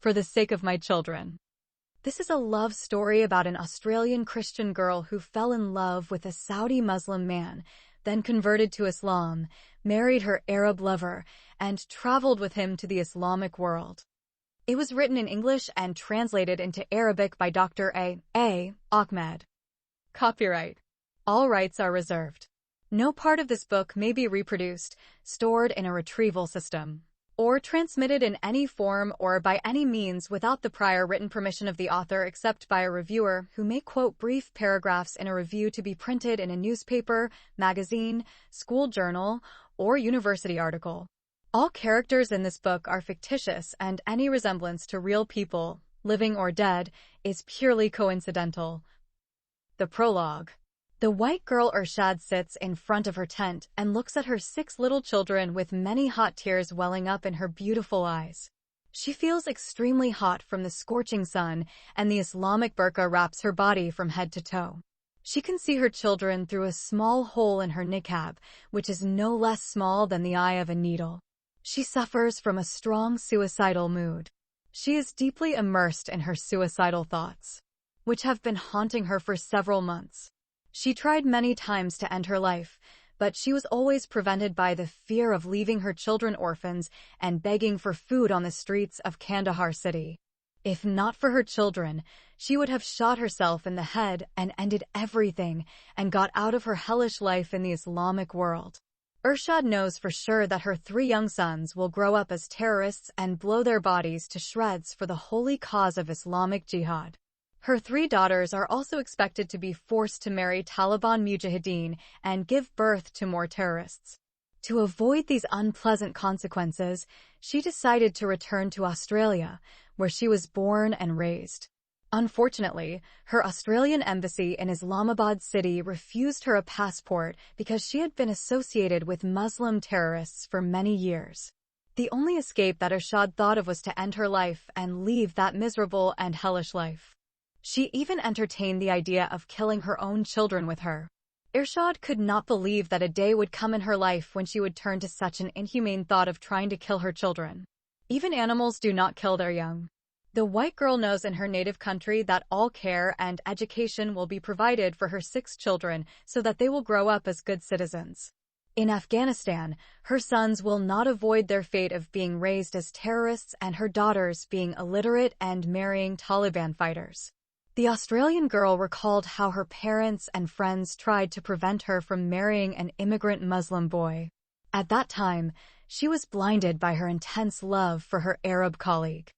for the sake of my children. This is a love story about an Australian Christian girl who fell in love with a Saudi Muslim man, then converted to Islam, married her Arab lover, and traveled with him to the Islamic world. It was written in English and translated into Arabic by Dr. A. Ahmed. Copyright. All rights are reserved. No part of this book may be reproduced, stored in a retrieval system, or transmitted in any form or by any means without the prior written permission of the author except by a reviewer who may quote brief paragraphs in a review to be printed in a newspaper, magazine, school journal, or university article. All characters in this book are fictitious and any resemblance to real people, living or dead, is purely coincidental. The prologue. The white girl Irshad sits in front of her tent and looks at her 6 little children with many hot tears welling up in her beautiful eyes. She feels extremely hot from the scorching sun, and the Islamic burqa wraps her body from head to toe. She can see her children through a small hole in her niqab, which is no less small than the eye of a needle. She suffers from a strong suicidal mood. She is deeply immersed in her suicidal thoughts, which have been haunting her for several months. She tried many times to end her life, but she was always prevented by the fear of leaving her children orphans and begging for food on the streets of Kandahar city. If not for her children, she would have shot herself in the head and ended everything and got out of her hellish life in the Islamic world. Irshad knows for sure that her 3 young sons will grow up as terrorists and blow their bodies to shreds for the holy cause of Islamic jihad. Her 3 daughters are also expected to be forced to marry Taliban mujahideen and give birth to more terrorists. To avoid these unpleasant consequences, she decided to return to Australia, where she was born and raised. Unfortunately, her Australian embassy in Islamabad city refused her a passport because she had been associated with Muslim terrorists for many years. The only escape that Irshad thought of was to end her life and leave that miserable and hellish life. She even entertained the idea of killing her own children with her. Irshad could not believe that a day would come in her life when she would turn to such an inhumane thought of trying to kill her children. Even animals do not kill their young. The white girl knows in her native country that all care and education will be provided for her 6 children so that they will grow up as good citizens. In Afghanistan, her sons will not avoid their fate of being raised as terrorists and her daughters being illiterate and marrying Taliban fighters. The Australian girl recalled how her parents and friends tried to prevent her from marrying an immigrant Muslim boy. At that time, she was blinded by her intense love for her Arab colleague.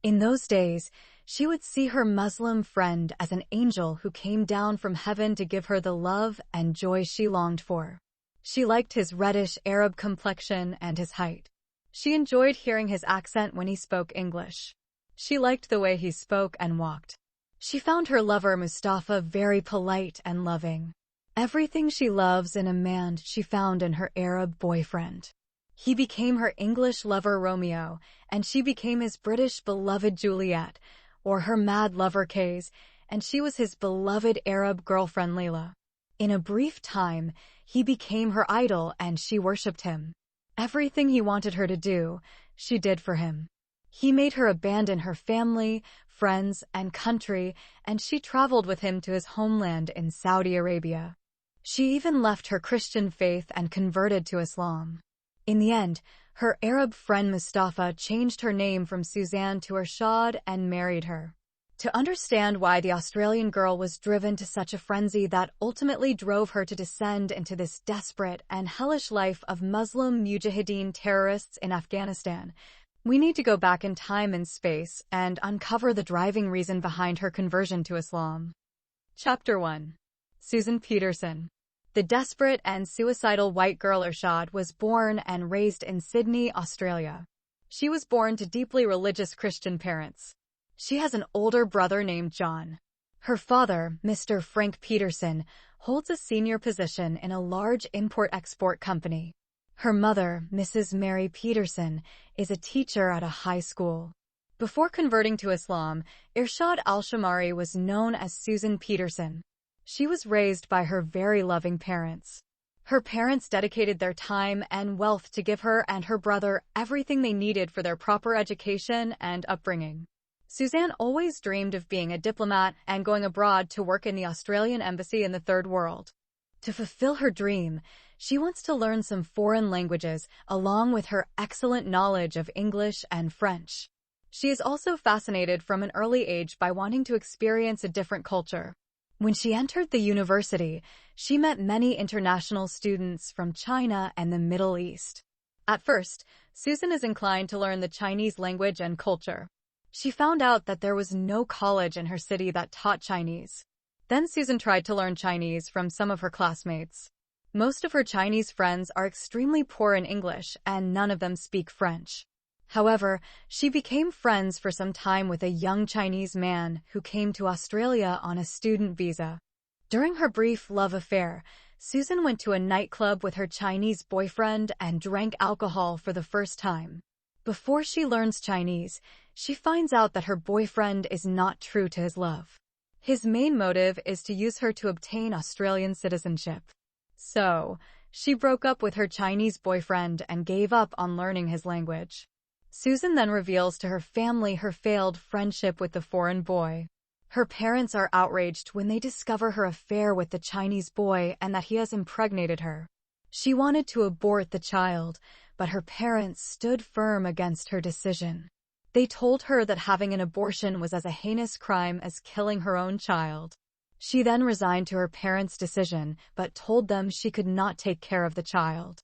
In those days, she would see her Muslim friend as an angel who came down from heaven to give her the love and joy she longed for. She liked his reddish Arab complexion and his height. She enjoyed hearing his accent when he spoke English. She liked the way he spoke and walked. She found her lover Mustafa very polite and loving. Everything she loves in a man she found in her Arab boyfriend. He became her English lover Romeo, and she became his British beloved Juliet, or her mad lover Kays, and she was his beloved Arab girlfriend Layla. In a brief time, he became her idol and she worshipped him. Everything he wanted her to do, she did for him. He made her abandon her family, friends, and country, and she traveled with him to his homeland in Saudi Arabia. She even left her Christian faith and converted to Islam. In the end, her Arab friend Mustafa changed her name from Suzanne to Irshad and married her. To understand why the Australian girl was driven to such a frenzy that ultimately drove her to descend into this desperate and hellish life of Muslim mujahideen terrorists in Afghanistan, we need to go back in time and space and uncover the driving reason behind her conversion to Islam. Chapter 1. Susan Peterson. The desperate and suicidal white girl Irshad was born and raised in Sydney, Australia. She was born to deeply religious Christian parents. She has an older brother named John. Her father, Mr. Frank Peterson, holds a senior position in a large import-export company. Her mother, Mrs. Mary Peterson, is a teacher at a high school. Before converting to Islam, Irshad al-Shamari was known as Susan Peterson. She was raised by her very loving parents. Her parents dedicated their time and wealth to give her and her brother everything they needed for their proper education and upbringing. Suzanne always dreamed of being a diplomat and going abroad to work in the Australian embassy in the Third World. To fulfill her dream, she wants to learn some foreign languages along with her excellent knowledge of English and French. She is also fascinated from an early age by wanting to experience a different culture. When she entered the university, she met many international students from China and the Middle East. At first, Susan is inclined to learn the Chinese language and culture. She found out that there was no college in her city that taught Chinese. Then Susan tried to learn Chinese from some of her classmates. Most of her Chinese friends are extremely poor in English, and none of them speak French. However, she became friends for some time with a young Chinese man who came to Australia on a student visa. During her brief love affair, Susan went to a nightclub with her Chinese boyfriend and drank alcohol for the first time. Before she learns Chinese, she finds out that her boyfriend is not true to his love. His main motive is to use her to obtain Australian citizenship. So, she broke up with her Chinese boyfriend and gave up on learning his language. Susan then reveals to her family her failed friendship with the foreign boy. Her parents are outraged when they discover her affair with the Chinese boy and that he has impregnated her. She wanted to abort the child, but her parents stood firm against her decision. They told her that having an abortion was as a heinous crime as killing her own child. She then resigned to her parents' decision, but told them she could not take care of the child.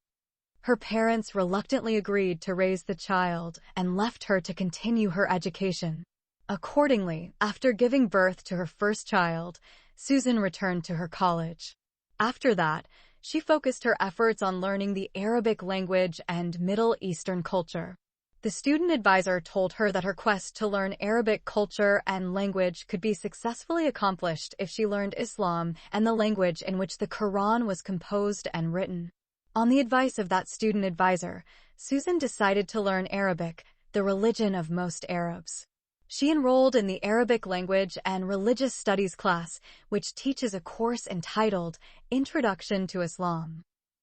Her parents reluctantly agreed to raise the child and left her to continue her education. Accordingly, after giving birth to her first child, Susan returned to her college. After that, she focused her efforts on learning the Arabic language and Middle Eastern culture. The student advisor told her that her quest to learn Arabic culture and language could be successfully accomplished if she learned Islam and the language in which the Quran was composed and written. On the advice of that student advisor, Susan decided to learn Arabic, the religion of most Arabs. She enrolled in the Arabic language and religious studies class, which teaches a course entitled Introduction to Islam.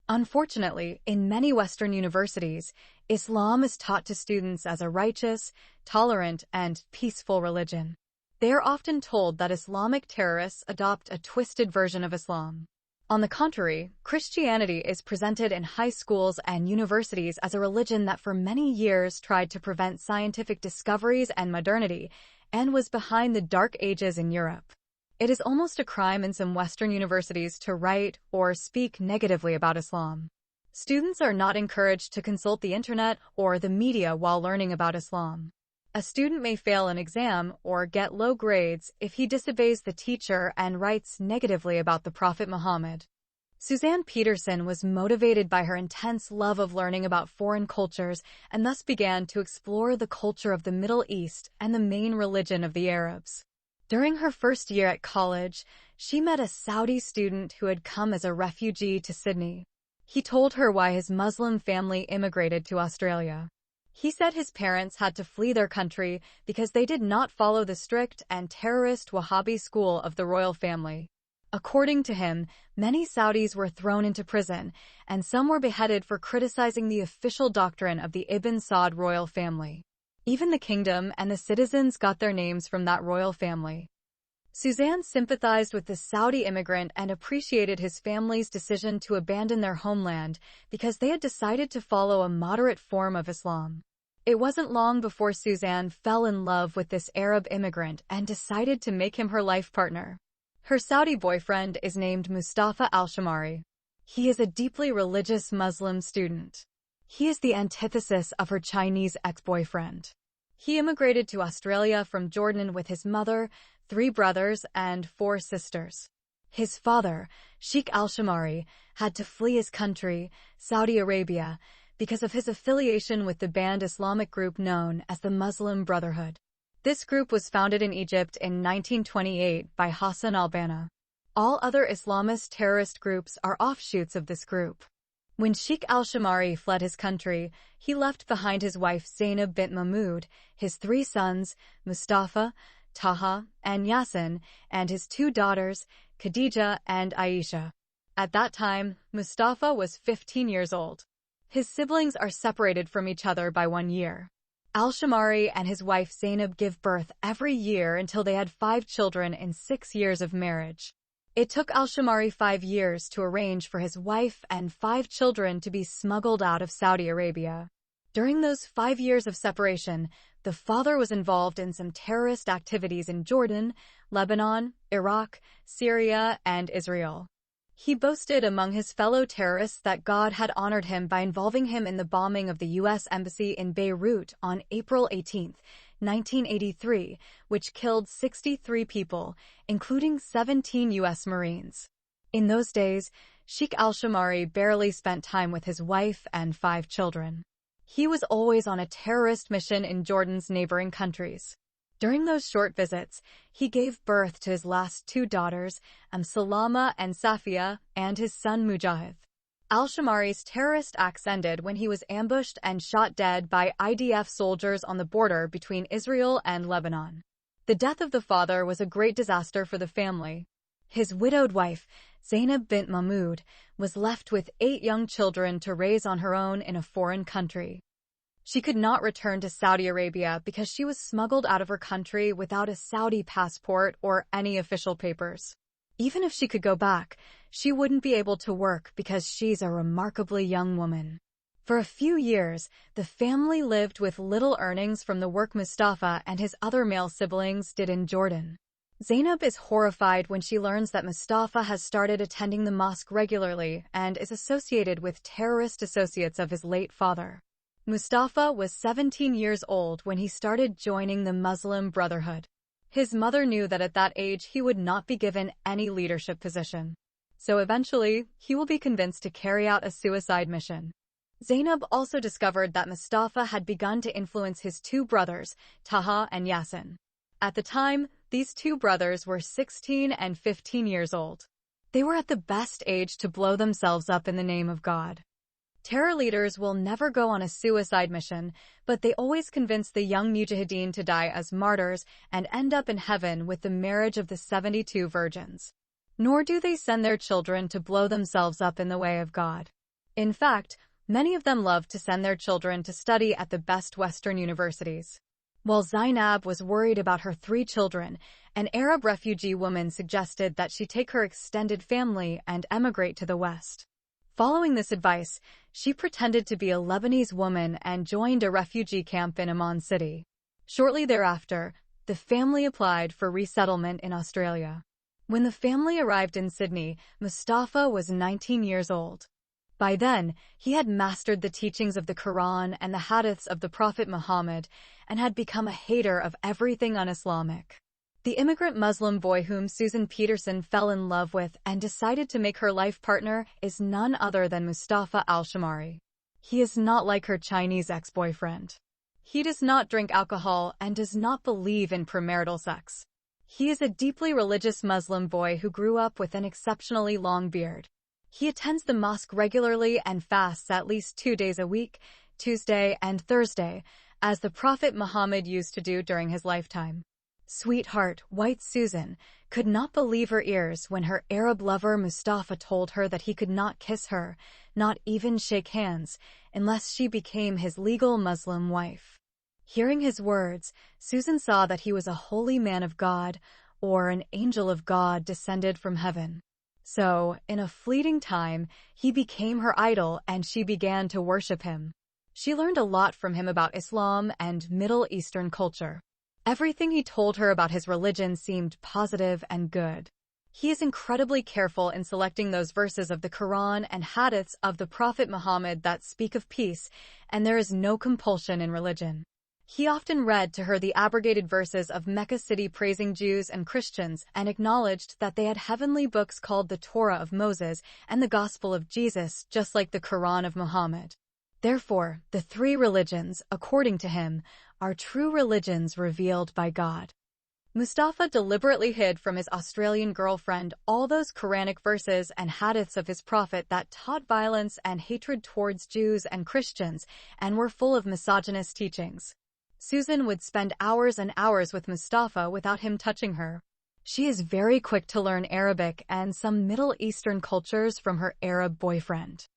Unfortunately, in many Western universities, Islam is taught to students as a righteous, tolerant, and peaceful religion. They are often told that Islamic terrorists adopt a twisted version of Islam. On the contrary, Christianity is presented in high schools and universities as a religion that for many years tried to prevent scientific discoveries and modernity, and was behind the Dark Ages in Europe. It is almost a crime in some Western universities to write or speak negatively about Islam. Students are not encouraged to consult the internet or the media while learning about Islam. A student may fail an exam or get low grades if he disobeys the teacher and writes negatively about the Prophet Muhammad. Suzanne Peterson was motivated by her intense love of learning about foreign cultures and thus began to explore the culture of the Middle East and the main religion of the Arabs. During her first year at college, she met a Saudi student who had come as a refugee to Sydney. He told her why his Muslim family immigrated to Australia. He said his parents had to flee their country because they did not follow the strict and terrorist Wahhabi school of the royal family. According to him, many Saudis were thrown into prison, and some were beheaded for criticizing the official doctrine of the Ibn Saud royal family. Even the kingdom and the citizens got their names from that royal family. Suzanne sympathized with the Saudi immigrant and appreciated his family's decision to abandon their homeland because they had decided to follow a moderate form of Islam. It wasn't long before Suzanne fell in love with this Arab immigrant and decided to make him her life partner. Her Saudi boyfriend is named Mustafa Al-Shamari. He is a deeply religious Muslim student. He is the antithesis of her Chinese ex-boyfriend. He immigrated to Australia from Jordan with his mother, 3 brothers, and 4 sisters. His father, Sheikh Al-Shamari, had to flee his country, Saudi Arabia, because of his affiliation with the banned Islamic group known as the Muslim Brotherhood. This group was founded in Egypt in 1928 by Hassan al-Banna. All other Islamist terrorist groups are offshoots of this group. When Sheikh Al-Shamari fled his country, he left behind his wife Zainab bint Mahmoud, his 3 sons, Mustafa, Taha, and Yasin, and his 2 daughters, Khadija and Aisha. At that time, Mustafa was 15 years old. His siblings are separated from each other by 1 year. Al-Shamari and his wife Zainab give birth every year until they had 5 children in 6 years of marriage. It took Al-Shamari 5 years to arrange for his wife and 5 children to be smuggled out of Saudi Arabia. During those 5 years of separation, the father was involved in some terrorist activities in Jordan, Lebanon, Iraq, Syria, and Israel. He boasted among his fellow terrorists that God had honored him by involving him in the bombing of the U.S. Embassy in Beirut on April 18, 1983, which killed 63 people, including 17 U.S. Marines. In those days, Sheikh al-Shamari barely spent time with his wife and 5 children. He was always on a terrorist mission in Jordan's neighboring countries. During those short visits, he gave birth to his last 2 daughters, Salama and Safia, and his son Mujahid. Al-Shamari's terrorist acts ended when he was ambushed and shot dead by IDF soldiers on the border between Israel and Lebanon. The death of the father was a great disaster for the family. His widowed wife, Zainab bint Mahmoud, was left with 8 young children to raise on her own in a foreign country. She could not return to Saudi Arabia because she was smuggled out of her country without a Saudi passport or any official papers. Even if she could go back, she wouldn't be able to work because she's a remarkably young woman. For a few years, the family lived with little earnings from the work Mustafa and his other male siblings did in Jordan. Zainab is horrified when she learns that Mustafa has started attending the mosque regularly and is associated with terrorist associates of his late father. Mustafa was 17 years old when he started joining the Muslim Brotherhood. His mother knew that at that age he would not be given any leadership position. So eventually, he will be convinced to carry out a suicide mission. Zainab also discovered that Mustafa had begun to influence his 2 brothers, Taha and Yasin. At the time, these 2 brothers were 16 and 15 years old. They were at the best age to blow themselves up in the name of God. Terror leaders will never go on a suicide mission, but they always convince the young mujahideen to die as martyrs and end up in heaven with the marriage of the 72 virgins. Nor do they send their children to blow themselves up in the way of God. In fact, many of them love to send their children to study at the best Western universities. While Zainab was worried about her 3 children, an Arab refugee woman suggested that she take her extended family and emigrate to the West. Following this advice, she pretended to be a Lebanese woman and joined a refugee camp in Amman City. Shortly thereafter, the family applied for resettlement in Australia. When the family arrived in Sydney, Mustafa was 19 years old. By then, he had mastered the teachings of the Quran and the hadiths of the Prophet Muhammad and had become a hater of everything un-Islamic. The immigrant Muslim boy whom Susan Peterson fell in love with and decided to make her life partner is none other than Mustafa al-Shamari. He is not like her Chinese ex-boyfriend. He does not drink alcohol and does not believe in premarital sex. He is a deeply religious Muslim boy who grew up with an exceptionally long beard. He attends the mosque regularly and fasts at least 2 days a week, Tuesday and Thursday, as the Prophet Muhammad used to do during his lifetime. Sweetheart, White Susan, could not believe her ears when her Arab lover Mustafa told her that he could not kiss her, not even shake hands, unless she became his legal Muslim wife. Hearing his words, Susan saw that he was a holy man of God, or an angel of God descended from heaven. So, in a fleeting time, he became her idol and she began to worship him. She learned a lot from him about Islam and Middle Eastern culture. Everything he told her about his religion seemed positive and good. He is incredibly careful in selecting those verses of the Quran and hadiths of the Prophet Muhammad that speak of peace, and there is no compulsion in religion. He often read to her the abrogated verses of Mecca City praising Jews and Christians and acknowledged that they had heavenly books called the Torah of Moses and the Gospel of Jesus, just like the Quran of Muhammad. Therefore, the 3 religions, according to him, are true religions revealed by God. Mustafa deliberately hid from his Australian girlfriend all those Quranic verses and hadiths of his prophet that taught violence and hatred towards Jews and Christians and were full of misogynist teachings. Susan would spend hours and hours with Mustafa without him touching her. She is very quick to learn Arabic and some Middle Eastern cultures from her Arab boyfriend.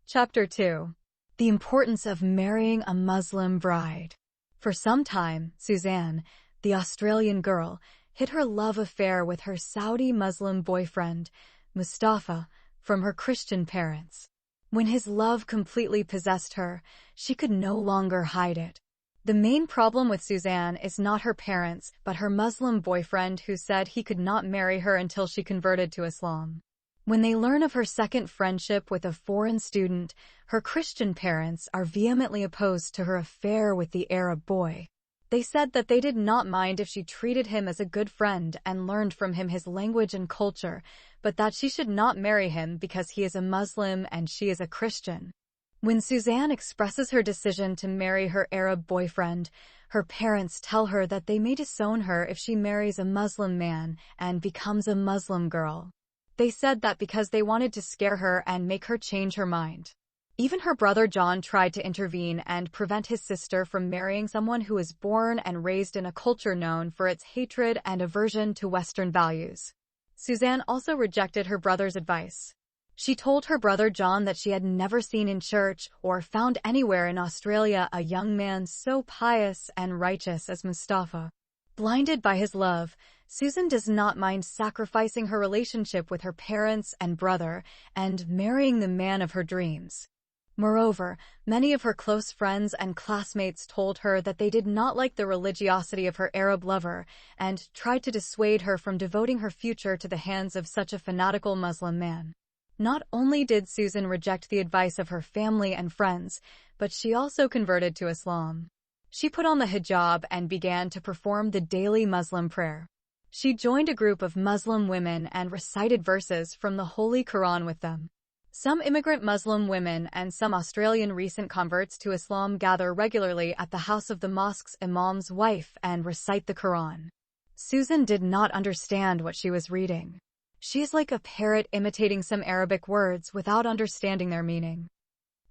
Chapter 2. The importance of marrying a Muslim bride. For some time, Suzanne, the Australian girl, hid her love affair with her Saudi Muslim boyfriend, Mustafa, from her Christian parents. When his love completely possessed her, she could no longer hide it. The main problem with Suzanne is not her parents, but her Muslim boyfriend who said he could not marry her until she converted to Islam. When they learn of her second friendship with a foreign student, her Christian parents are vehemently opposed to her affair with the Arab boy. They said that they did not mind if she treated him as a good friend and learned from him his language and culture, but that she should not marry him because he is a Muslim and she is a Christian. When Suzanne expresses her decision to marry her Arab boyfriend, her parents tell her that they may disown her if she marries a Muslim man and becomes a Muslim girl. They said that because they wanted to scare her and make her change her mind. Even her brother John tried to intervene and prevent his sister from marrying someone who was born and raised in a culture known for its hatred and aversion to Western values. Suzanne also rejected her brother's advice. She told her brother John that she had never seen in church or found anywhere in Australia a young man so pious and righteous as Mustafa. Blinded by his love, Susan does not mind sacrificing her relationship with her parents and brother and marrying the man of her dreams. Moreover, many of her close friends and classmates told her that they did not like the religiosity of her Arab lover and tried to dissuade her from devoting her future to the hands of such a fanatical Muslim man. Not only did Susan reject the advice of her family and friends, but she also converted to Islam. She put on the hijab and began to perform the daily Muslim prayer. She joined a group of Muslim women and recited verses from the Holy Quran with them. Some immigrant Muslim women and some Australian recent converts to Islam gather regularly at the house of the mosque's imam's wife and recite the Quran. Susan did not understand what she was reading. She is like a parrot imitating some Arabic words without understanding their meaning.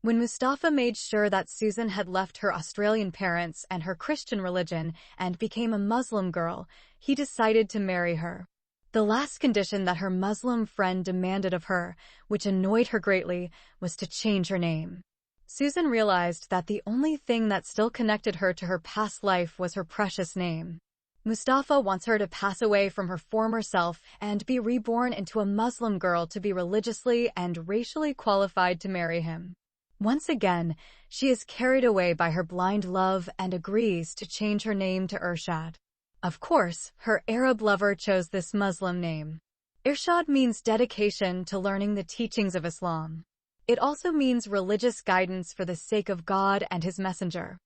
When Mustafa made sure that Susan had left her Australian parents and her Christian religion and became a Muslim girl, he decided to marry her. The last condition that her Muslim friend demanded of her, which annoyed her greatly, was to change her name. Susan realized that the only thing that still connected her to her past life was her precious name. Mustafa wants her to pass away from her former self and be reborn into a Muslim girl to be religiously and racially qualified to marry him. Once again, she is carried away by her blind love and agrees to change her name to Irshad. Of course, her Arab lover chose this Muslim name. Irshad means dedication to learning the teachings of Islam. It also means religious guidance for the sake of God and His Messenger.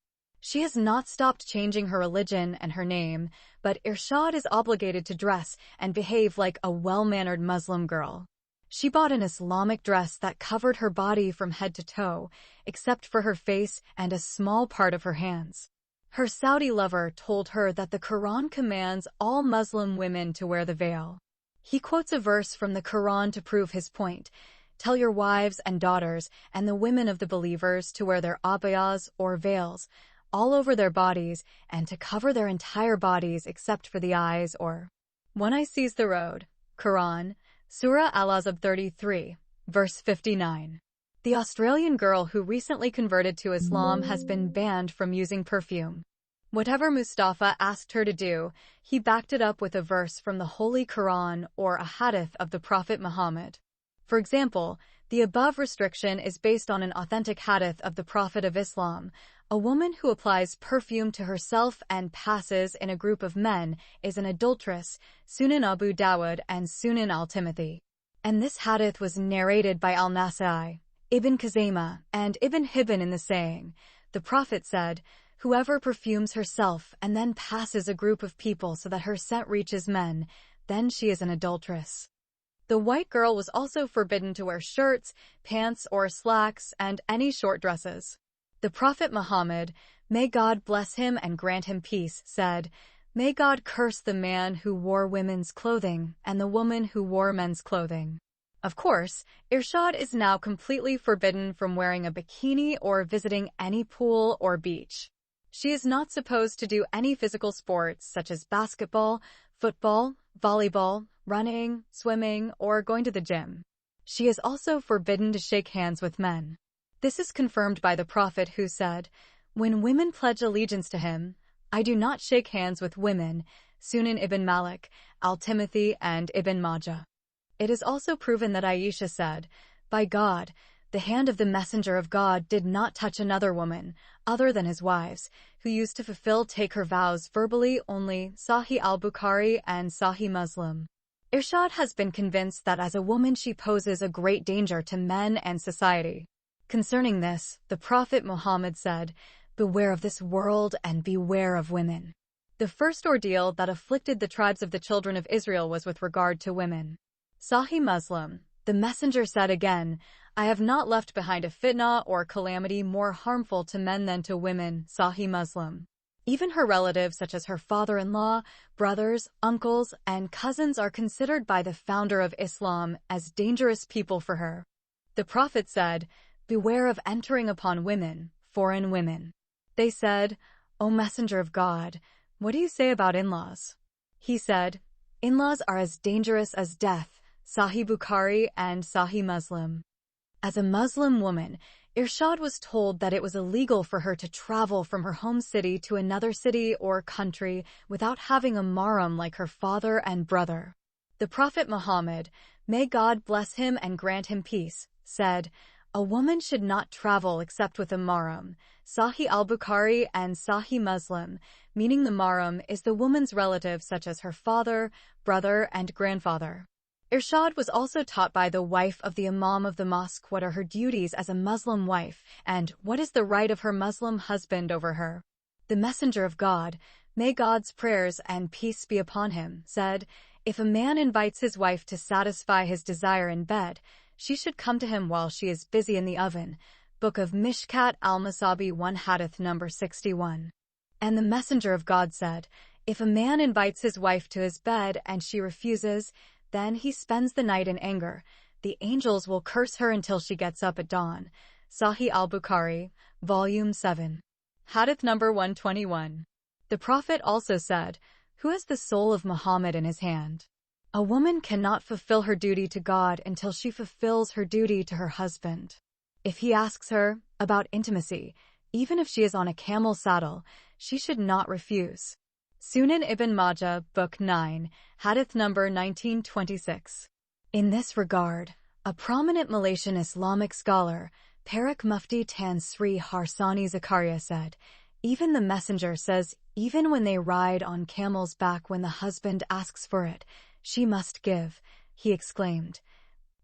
She has not stopped changing her religion and her name, but Irshad is obligated to dress and behave like a well-mannered Muslim girl. She bought an Islamic dress that covered her body from head to toe, except for her face and a small part of her hands. Her Saudi lover told her that the Quran commands all Muslim women to wear the veil. He quotes a verse from the Quran to prove his point. Tell your wives and daughters and the women of the believers to wear their abayas or veils all over their bodies and to cover their entire bodies except for the eyes or one eye sees the road. Quran, Surah Al-Ahzab 33, verse 59. The Australian girl who recently converted to Islam has been banned from using perfume. Whatever Mustafa asked her to do, he backed it up with a verse from the Holy Quran or a hadith of the Prophet Muhammad. For example, the above restriction is based on an authentic hadith of the Prophet of Islam. A woman who applies perfume to herself and passes in a group of men is an adulteress, Sunan Abu Dawud and Sunan al-Tirmidhi. And this hadith was narrated by Al-Nasa'i, Ibn Khuzaymah, and Ibn Hibban in the saying, the Prophet said, whoever perfumes herself and then passes a group of people so that her scent reaches men, then she is an adulteress. The white girl was also forbidden to wear shirts, pants, or slacks, and any short dresses. The Prophet Muhammad, may God bless him and grant him peace, said, may God curse the man who wore women's clothing and the woman who wore men's clothing. Of course, Irshad is now completely forbidden from wearing a bikini or visiting any pool or beach. She is not supposed to do any physical sports such as basketball, football, volleyball, running, swimming, or going to the gym. She is also forbidden to shake hands with men. This is confirmed by the Prophet who said, "When women pledge allegiance to him, I do not shake hands with women." Sunan ibn Malik, Al-Tirmidhi, and Ibn Majah. It is also proven that Aisha said, "By God, the hand of the Messenger of God did not touch another woman, other than his wives, who used to take her vows verbally only." Sahih al-Bukhari and Sahih Muslim. Irshad has been convinced that as a woman she poses a great danger to men and society. Concerning this, the Prophet Muhammad said, "Beware of this world and beware of women." The first ordeal that afflicted the tribes of the children of Israel was with regard to women. Sahih Muslim, the messenger said again, "I have not left behind a fitna or calamity more harmful to men than to women." Sahih Muslim. Even her relatives such as her father-in-law, brothers, uncles, and cousins are considered by the founder of Islam as dangerous people for her. The Prophet said, "Beware of entering upon women, foreign women." They said, "O Messenger of God, what do you say about in-laws?" He said, "In-laws are as dangerous as death." Sahih Bukhari and Sahih Muslim. As a Muslim woman, Irshad was told that it was illegal for her to travel from her home city to another city or country without having a mahram like her father and brother. The Prophet Muhammad, may God bless him and grant him peace, said, "A woman should not travel except with a mahram." Sahih al-Bukhari and Sahih Muslim, meaning the mahram is the woman's relative such as her father, brother, and grandfather. Irshad was also taught by the wife of the Imam of the mosque what are her duties as a Muslim wife and what is the right of her Muslim husband over her. The Messenger of God, may God's prayers and peace be upon him, said, "If a man invites his wife to satisfy his desire in bed, she should come to him while she is busy in the oven." Book of Mishkat al-Masabi 1 Hadith number 61. And the Messenger of God said, "If a man invites his wife to his bed and she refuses, then he spends the night in anger. The angels will curse her until she gets up at dawn." Sahih al-Bukhari, Volume 7. Hadith number 121. The Prophet also said, "Who has the soul of Muhammad in his hand? A woman cannot fulfill her duty to God until she fulfills her duty to her husband. If he asks her about intimacy, even if she is on a camel saddle, she should not refuse." Sunan ibn Majah, Book 9, Hadith number 1926. In this regard, a prominent Malaysian Islamic scholar, Perak Mufti Tan Sri Harsani Zakaria said, "Even the messenger says, even when they ride on camel's back when the husband asks for it, she must give." He exclaimed,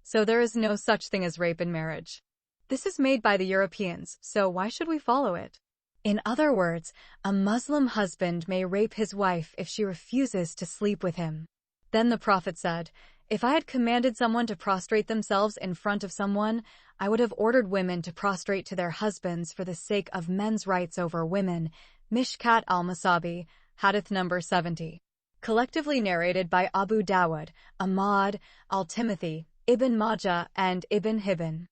"So there is no such thing as rape in marriage. This is made by the Europeans, so why should we follow it?" In other words, a Muslim husband may rape his wife if she refuses to sleep with him. Then the Prophet said, "If I had commanded someone to prostrate themselves in front of someone, I would have ordered women to prostrate to their husbands for the sake of men's rights over women." Mishkat al-Masabi, Hadith number 70. Collectively narrated by Abu Dawud, Ahmad, Al-Tirmidhi, Ibn Majah, and Ibn Hibban.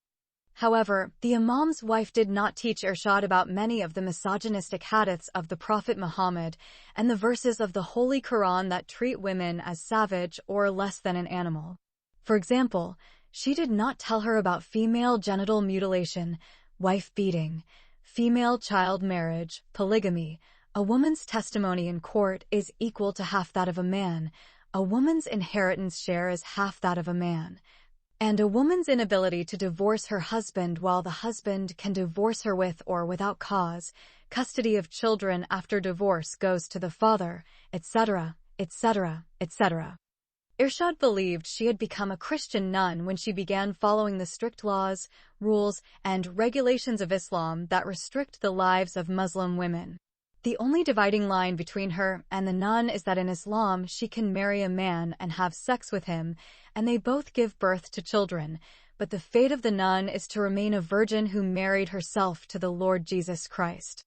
However, the Imam's wife did not teach Irshad about many of the misogynistic hadiths of the Prophet Muhammad and the verses of the Holy Quran that treat women as savage or less than an animal. For example, she did not tell her about female genital mutilation, wife beating, female child marriage, polygamy. A woman's testimony in court is equal to half that of a man. A woman's inheritance share is half that of a man. And a woman's inability to divorce her husband while the husband can divorce her with or without cause, custody of children after divorce goes to the father, etc., etc., etc. Irshad believed she had become a Christian nun when she began following the strict laws, rules, and regulations of Islam that restrict the lives of Muslim women. The only dividing line between her and the nun is that in Islam she can marry a man and have sex with him, and they both give birth to children, but the fate of the nun is to remain a virgin who married herself to the Lord Jesus Christ.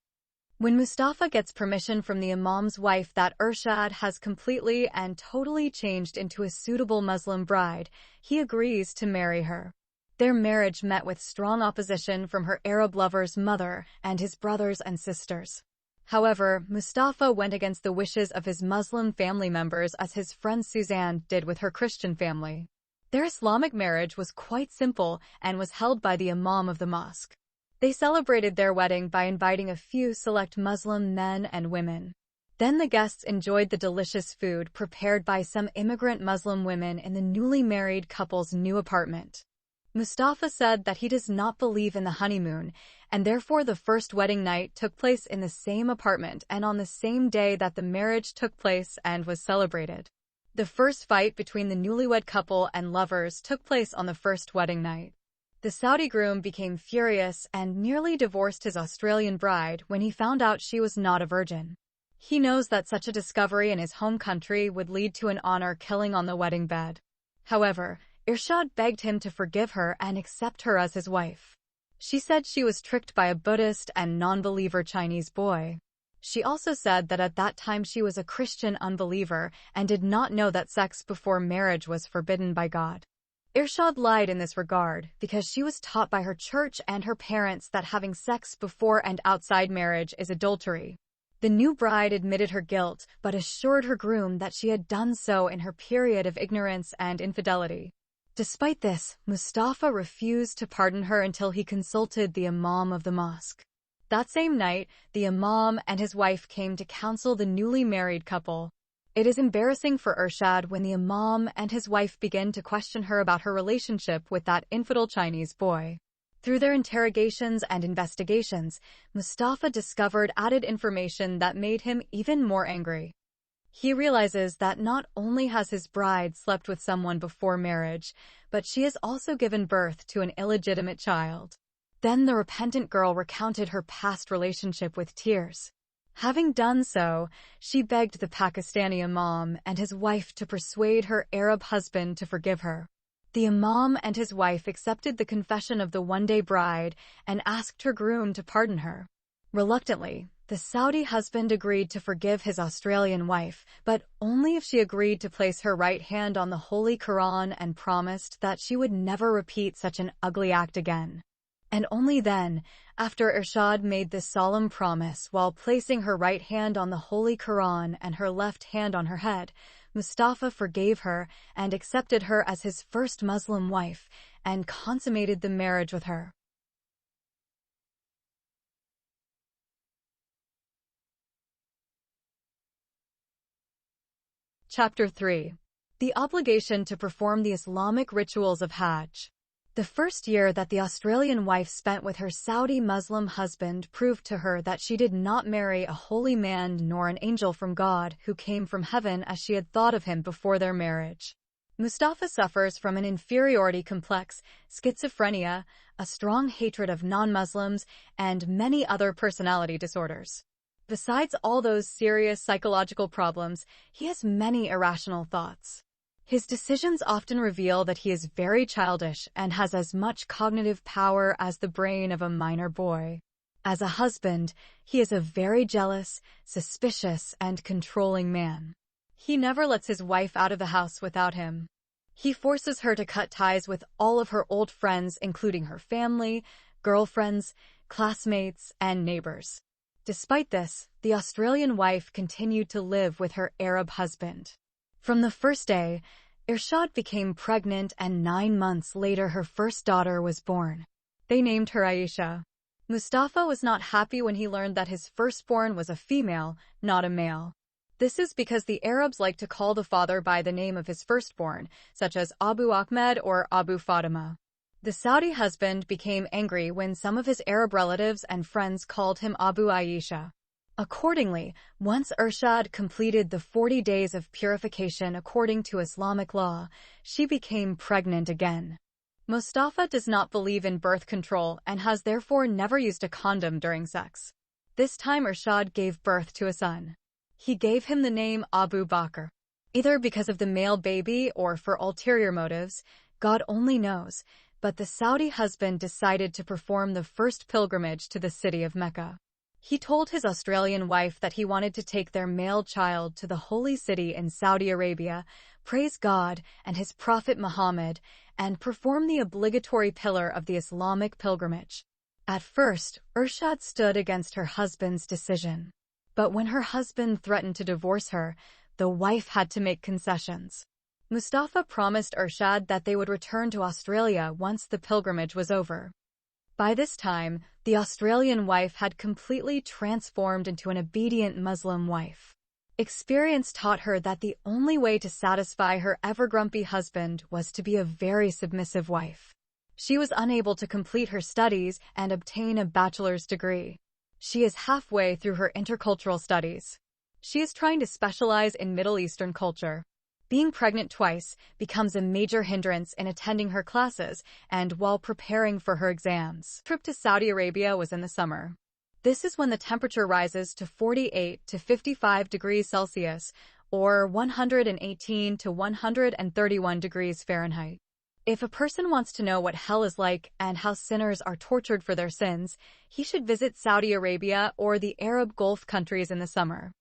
When Mustafa gets permission from the Imam's wife that Irshad has completely and totally changed into a suitable Muslim bride, he agrees to marry her. Their marriage met with strong opposition from her Arab lover's mother and his brothers and sisters. However, Mustafa went against the wishes of his Muslim family members as his friend Suzanne did with her Christian family. Their Islamic marriage was quite simple and was held by the Imam of the mosque. They celebrated their wedding by inviting a few select Muslim men and women. Then the guests enjoyed the delicious food prepared by some immigrant Muslim women in the newly married couple's new apartment. Mustafa said that he does not believe in the honeymoon, and therefore the first wedding night took place in the same apartment and on the same day that the marriage took place and was celebrated. The first fight between the newlywed couple and lovers took place on the first wedding night. The Saudi groom became furious and nearly divorced his Australian bride when he found out she was not a virgin. He knows that such a discovery in his home country would lead to an honor killing on the wedding bed. However, Irshad begged him to forgive her and accept her as his wife. She said she was tricked by a Buddhist and non-believer Chinese boy. She also said that at that time she was a Christian unbeliever and did not know that sex before marriage was forbidden by God. Irshad lied in this regard because she was taught by her church and her parents that having sex before and outside marriage is adultery. The new bride admitted her guilt but assured her groom that she had done so in her period of ignorance and infidelity. Despite this, Mustafa refused to pardon her until he consulted the Imam of the mosque. That same night, the Imam and his wife came to counsel the newly married couple. It is embarrassing for Irshad when the Imam and his wife begin to question her about her relationship with that infidel Chinese boy. Through their interrogations and investigations, Mustafa discovered added information that made him even more angry. He realizes that not only has his bride slept with someone before marriage, but she has also given birth to an illegitimate child. Then the repentant girl recounted her past relationship with tears. Having done so, she begged the Pakistani Imam and his wife to persuade her Arab husband to forgive her. The Imam and his wife accepted the confession of the one-day bride and asked her groom to pardon her. Reluctantly, the Saudi husband agreed to forgive his Australian wife, but only if she agreed to place her right hand on the Holy Quran and promised that she would never repeat such an ugly act again. And only then, after Irshad made this solemn promise while placing her right hand on the Holy Quran and her left hand on her head, Mustafa forgave her and accepted her as his first Muslim wife and consummated the marriage with her. Chapter 3. The obligation to perform the Islamic rituals of Hajj. The first year that the Australian wife spent with her Saudi Muslim husband proved to her that she did not marry a holy man nor an angel from God who came from heaven as she had thought of him before their marriage. Mustafa suffers from an inferiority complex, schizophrenia, a strong hatred of non-Muslims, and many other personality disorders. Besides all those serious psychological problems, he has many irrational thoughts. His decisions often reveal that he is very childish and has as much cognitive power as the brain of a minor boy. As a husband, he is a very jealous, suspicious, and controlling man. He never lets his wife out of the house without him. He forces her to cut ties with all of her old friends, including her family, girlfriends, classmates, and neighbors. Despite this, the Australian wife continued to live with her Arab husband. From the first day, Irshad became pregnant and 9 months later her first daughter was born. They named her Aisha. Mustafa was not happy when he learned that his firstborn was a female, not a male. This is because the Arabs like to call the father by the name of his firstborn, such as Abu Ahmed or Abu Fatima. The Saudi husband became angry when some of his Arab relatives and friends called him Abu Aisha. Accordingly, once Irshad completed the 40 days of purification according to Islamic law, she became pregnant again. Mustafa does not believe in birth control and has therefore never used a condom during sex. This time Irshad gave birth to a son. He gave him the name Abu Bakr. Either because of the male baby or for ulterior motives, God only knows, but the Saudi husband decided to perform the first pilgrimage to the city of Mecca. He told his Australian wife that he wanted to take their male child to the holy city in Saudi Arabia, praise God and his prophet Muhammad, and perform the obligatory pillar of the Islamic pilgrimage. At first, Irshad stood against her husband's decision. But when her husband threatened to divorce her, the wife had to make concessions. Mustafa promised Irshad that they would return to Australia once the pilgrimage was over. By this time, the Australian wife had completely transformed into an obedient Muslim wife. Experience taught her that the only way to satisfy her ever-grumpy husband was to be a very submissive wife. She was unable to complete her studies and obtain a bachelor's degree. She is halfway through her intercultural studies. She is trying to specialize in Middle Eastern culture. Being pregnant twice becomes a major hindrance in attending her classes and while preparing for her exams. Trip to Saudi Arabia was in the summer. This is when the temperature rises to 48 to 55 degrees Celsius, or 118 to 131 degrees Fahrenheit. If a person wants to know what hell is like and how sinners are tortured for their sins, he should visit Saudi Arabia or the Arab Gulf countries in the summer.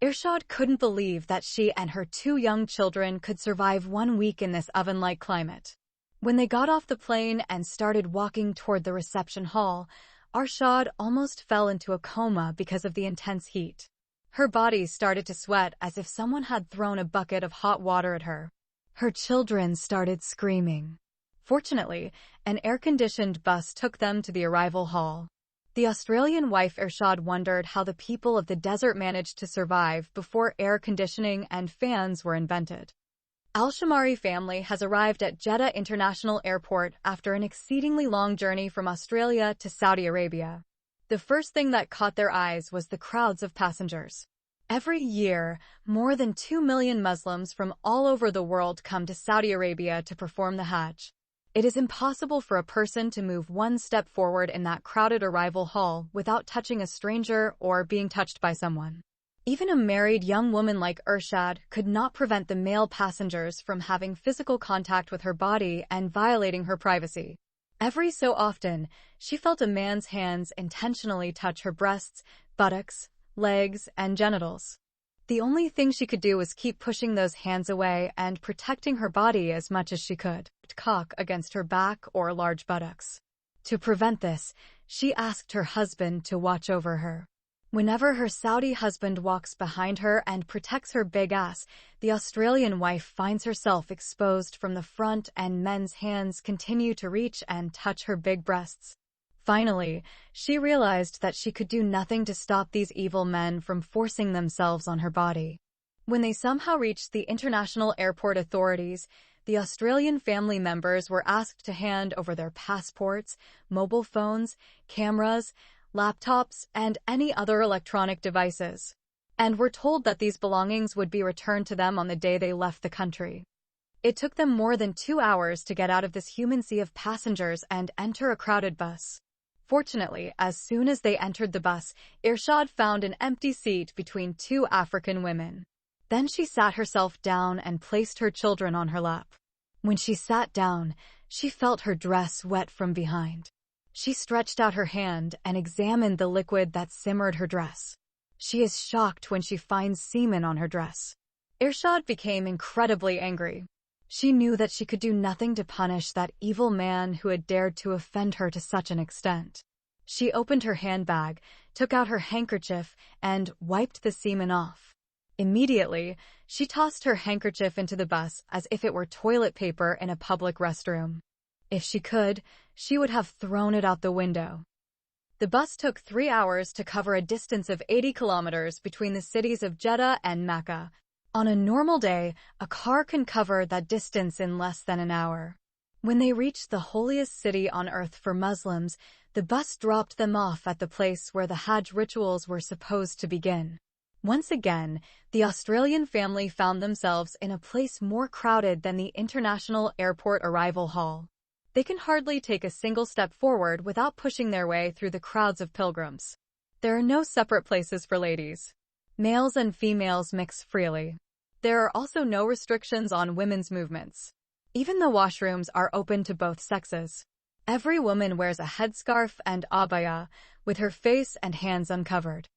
Irshad couldn't believe that she and her 2 young children could survive 1 week in this oven-like climate. When they got off the plane and started walking toward the reception hall, Irshad almost fell into a coma because of the intense heat. Her body started to sweat as if someone had thrown a bucket of hot water at her. Her children started screaming. Fortunately, an air-conditioned bus took them to the arrival hall. The Australian wife Irshad wondered how the people of the desert managed to survive before air conditioning and fans were invented. Al-Shamari family has arrived at Jeddah International Airport after an exceedingly long journey from Australia to Saudi Arabia. The first thing that caught their eyes was the crowds of passengers. Every year, more than 2 million Muslims from all over the world come to Saudi Arabia to perform the Hajj. It is impossible for a person to move 1 step forward in that crowded arrival hall without touching a stranger or being touched by someone. Even a married young woman like Irshad could not prevent the male passengers from having physical contact with her body and violating her privacy. Every so often, she felt a man's hands intentionally touch her breasts, buttocks, legs, and genitals. The only thing she could do was keep pushing those hands away and protecting her body as much as she could, cock against her back or large buttocks. To prevent this, she asked her husband to watch over her. Whenever her Saudi husband walks behind her and protects her big ass, the Australian wife finds herself exposed from the front and men's hands continue to reach and touch her big breasts. Finally, she realized that she could do nothing to stop these evil men from forcing themselves on her body. When they somehow reached the international airport authorities, the Australian family members were asked to hand over their passports, mobile phones, cameras, laptops, and any other electronic devices, and were told that these belongings would be returned to them on the day they left the country. It took them more than 2 hours to get out of this human sea of passengers and enter a crowded bus. Fortunately, as soon as they entered the bus, Irshad found an empty seat between 2 African women. Then she sat herself down and placed her children on her lap. When she sat down, she felt her dress wet from behind. She stretched out her hand and examined the liquid that simmered her dress. She is shocked when she finds semen on her dress. Irshad became incredibly angry. She knew that she could do nothing to punish that evil man who had dared to offend her to such an extent. She opened her handbag, took out her handkerchief, and wiped the semen off. Immediately, she tossed her handkerchief into the bus as if it were toilet paper in a public restroom. If she could, she would have thrown it out the window. The bus took 3 hours to cover a distance of 80 kilometers between the cities of Jeddah and Mecca. On a normal day, a car can cover that distance in less than an hour. When they reached the holiest city on earth for Muslims, the bus dropped them off at the place where the Hajj rituals were supposed to begin. Once again, the Australian family found themselves in a place more crowded than the international airport arrival hall. They can hardly take a single step forward without pushing their way through the crowds of pilgrims. There are no separate places for ladies. Males and females mix freely. There are also no restrictions on women's movements. Even the washrooms are open to both sexes. Every woman wears a headscarf and abaya, with her face and hands uncovered.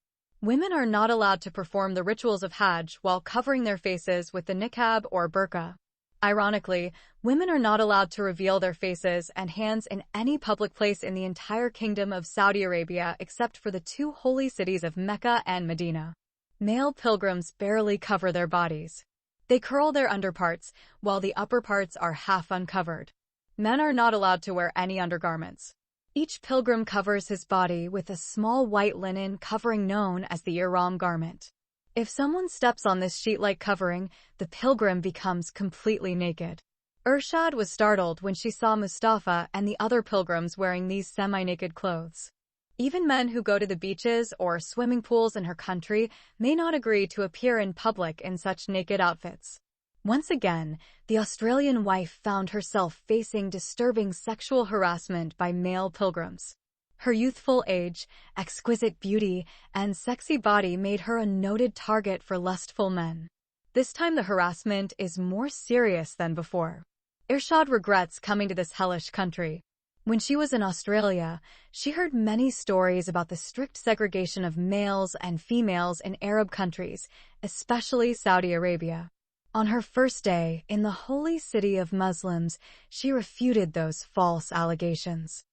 Women are not allowed to perform the rituals of Hajj while covering their faces with the niqab or burqa. Ironically, women are not allowed to reveal their faces and hands in any public place in the entire Kingdom of Saudi Arabia except for the two holy cities of Mecca and Medina. Male pilgrims barely cover their bodies. They curl their underparts, while the upper parts are half uncovered. Men are not allowed to wear any undergarments. Each pilgrim covers his body with a small white linen covering known as the ihram garment. If someone steps on this sheet-like covering, the pilgrim becomes completely naked. Irshad was startled when she saw Mustafa and the other pilgrims wearing these semi-naked clothes. Even men who go to the beaches or swimming pools in her country may not agree to appear in public in such naked outfits. Once again, the Australian wife found herself facing disturbing sexual harassment by male pilgrims. Her youthful age, exquisite beauty, and sexy body made her a noted target for lustful men. This time the harassment is more serious than before. Irshad regrets coming to this hellish country. When she was in Australia, she heard many stories about the strict segregation of males and females in Arab countries, especially Saudi Arabia. On her first day in the holy city of Muslims, she refuted those false allegations.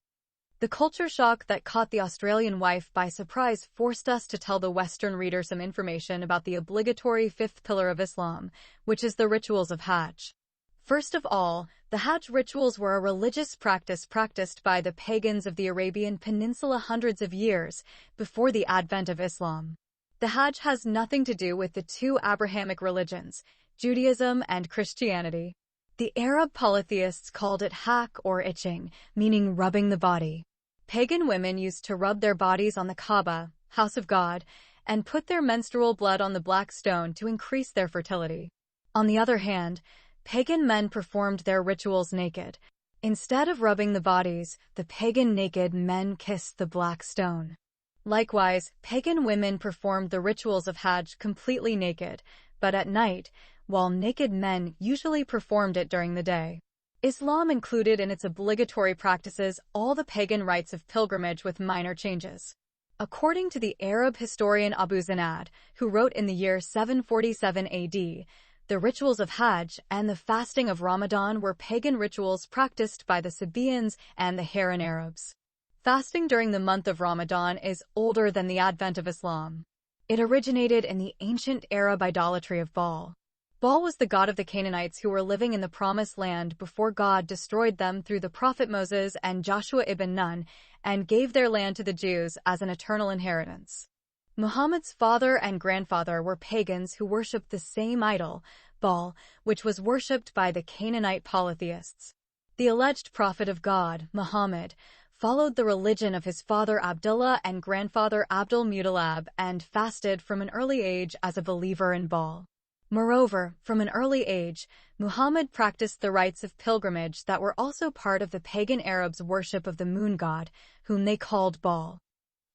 The culture shock that caught the Australian wife by surprise forced us to tell the Western reader some information about the obligatory fifth pillar of Islam, which is the rituals of Hajj. First of all, the Hajj rituals were a religious practice practiced by the pagans of the Arabian Peninsula hundreds of years before the advent of Islam. The Hajj has nothing to do with the two Abrahamic religions, Judaism and Christianity. The Arab polytheists called it hak or itching, meaning rubbing the body. Pagan women used to rub their bodies on the Kaaba, house of God, and put their menstrual blood on the black stone to increase their fertility. On the other hand, pagan men performed their rituals naked. Instead of rubbing the bodies, the pagan naked men kissed the black stone. Likewise, pagan women performed the rituals of Hajj completely naked, but at night, while naked men usually performed it during the day. Islam included in its obligatory practices all the pagan rites of pilgrimage with minor changes. According to the Arab historian Abu Zinad, who wrote in the year 747 AD, the rituals of Hajj and the fasting of Ramadan were pagan rituals practiced by the Sabaeans and the Harran Arabs. Fasting during the month of Ramadan is older than the advent of Islam. It originated in the ancient Arab idolatry of Baal. Baal was the god of the Canaanites who were living in the Promised Land before God destroyed them through the prophet Moses and Joshua ibn Nun and gave their land to the Jews as an eternal inheritance. Muhammad's father and grandfather were pagans who worshipped the same idol, Baal, which was worshipped by the Canaanite polytheists. The alleged prophet of God, Muhammad, followed the religion of his father Abdullah and grandfather Abdul Muttalib and fasted from an early age as a believer in Baal. Moreover, from an early age, Muhammad practiced the rites of pilgrimage that were also part of the pagan Arabs' worship of the moon god, whom they called Baal.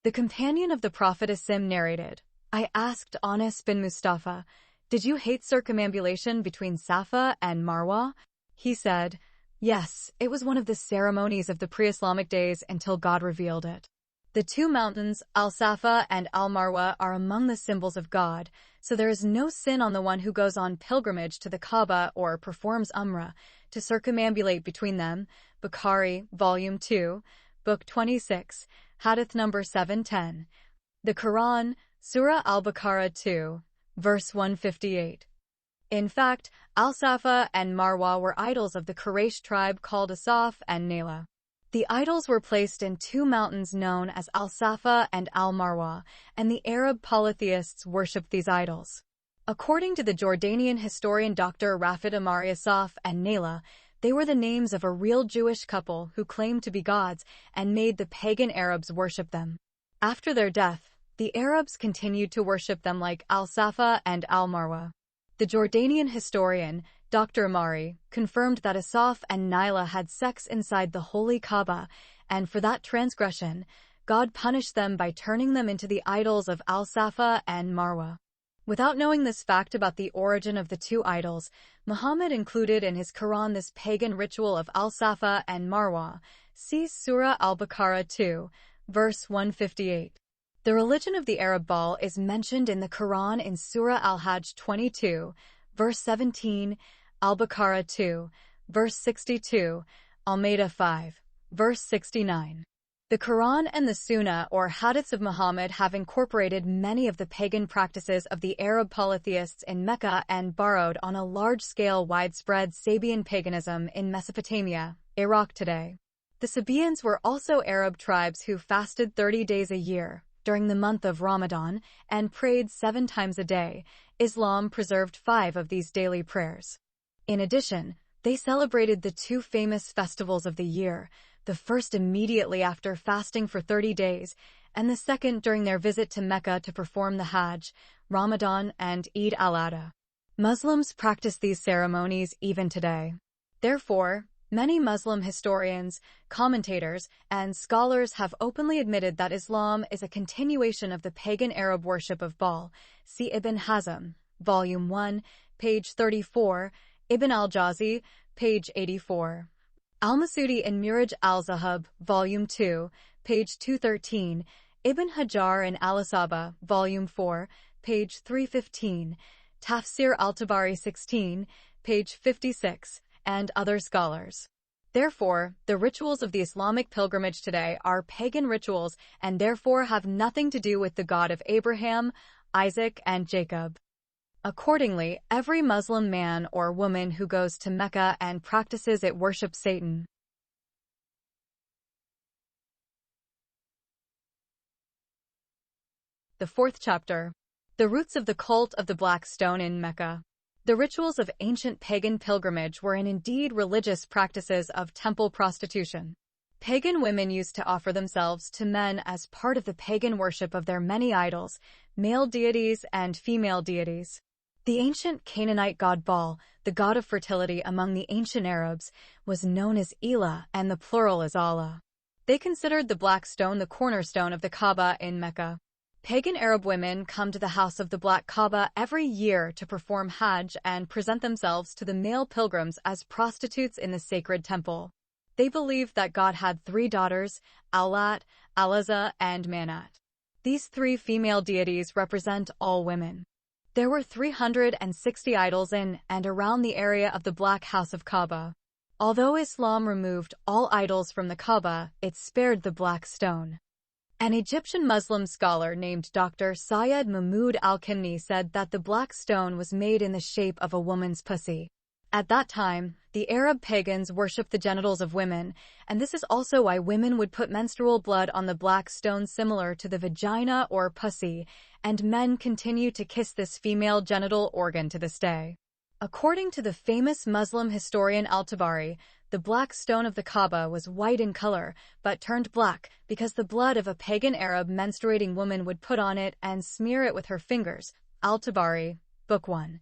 The companion of the Prophet Asim narrated, "I asked Anas bin Mustafa, 'Did you hate circumambulation between Safa and Marwa?' He said, 'Yes, it was one of the ceremonies of the pre-Islamic days until God revealed it.' The two mountains, Al-Safa and Al-Marwa, are among the symbols of God, so there is no sin on the one who goes on pilgrimage to the Kaaba or performs Umrah to circumambulate between them. Bukhari, Volume 2, Book 26, Hadith number 710. The Quran, Surah Al-Baqarah 2, verse 158. In fact, Al-Safa and Marwa were idols of the Quraysh tribe called Asaf and Naila. The idols were placed in two mountains known as Al-Safa and Al-Marwa, and the Arab polytheists worshipped these idols. According to the Jordanian historian Dr. Rafid Amari, Asaf and Naila, they were the names of a real Jewish couple who claimed to be gods and made the pagan Arabs worship them. After their death, the Arabs continued to worship them like Al-Safa and Al-Marwa. The Jordanian historian, Dr. Amari, confirmed that Asaf and Naila had sex inside the holy Kaaba, and for that transgression, God punished them by turning them into the idols of Al-Safa and Marwa. Without knowing this fact about the origin of the two idols, Muhammad included in his Quran this pagan ritual of Al-Safa and Marwa, See Surah Al-Baqarah 2, verse 158. The religion of the Arab Baal is mentioned in the Quran in Surah Al-Hajj 22, verse 17, Al-Baqarah 2, verse 62, Al-Ma'idah 5, verse 69. The Quran and the Sunnah or Hadiths of Muhammad have incorporated many of the pagan practices of the Arab polytheists in Mecca and borrowed on a large-scale widespread Sabian paganism in Mesopotamia, Iraq today. The Sabians were also Arab tribes who fasted 30 days a year during the month of Ramadan and prayed 7 times a day. Islam preserved 5 of these daily prayers. In addition, they celebrated the 2 famous festivals of the year, the first immediately after fasting for 30 days, and the second during their visit to Mecca to perform the Hajj, Ramadan, and Eid al-Adha. Muslims practice these ceremonies even today. Therefore, many Muslim historians, commentators, and scholars have openly admitted that Islam is a continuation of the pagan Arab worship of Baal. See Ibn Hazm, Volume 1, page 34, Ibn al-Jawzi, page 84. Al-Masudi in Miraj al-Zahab, Volume 2, page 213, Ibn Hajar in Al-Isaba, Volume 4, page 315, Tafsir al-Tabari 16, page 56, and other scholars. Therefore, the rituals of the Islamic pilgrimage today are pagan rituals and therefore have nothing to do with the God of Abraham, Isaac, and Jacob. Accordingly, every Muslim man or woman who goes to Mecca and practices it worships Satan. The 4th chapter. The roots of the cult of the Black Stone in Mecca. The rituals of ancient pagan pilgrimage were indeed religious practices of temple prostitution. Pagan women used to offer themselves to men as part of the pagan worship of their many idols, male deities and female deities. The ancient Canaanite god Baal, the god of fertility among the ancient Arabs, was known as Elah and the plural as Allah. They considered the Black Stone the cornerstone of the Kaaba in Mecca. Pagan Arab women come to the house of the Black Kaaba every year to perform Hajj and present themselves to the male pilgrims as prostitutes in the sacred temple. They believed that God had 3 daughters, Al-Lat, Al-Uzza, and Manat. These 3 female deities represent all women. There were 360 idols in and around the area of the Black House of Kaaba. Although Islam removed all idols from the Kaaba, it spared the Black Stone. An Egyptian Muslim scholar named Dr. Syed Mahmoud al-Kinni said that the Black Stone was made in the shape of a woman's pussy. At that time, the Arab pagans worshipped the genitals of women, and this is also why women would put menstrual blood on the Black Stone similar to the vagina or pussy, and men continue to kiss this female genital organ to this day. According to the famous Muslim historian Al-Tabari, the Black Stone of the Kaaba was white in color, but turned black because the blood of a pagan Arab menstruating woman would put on it and smear it with her fingers. Al-Tabari, Book 1,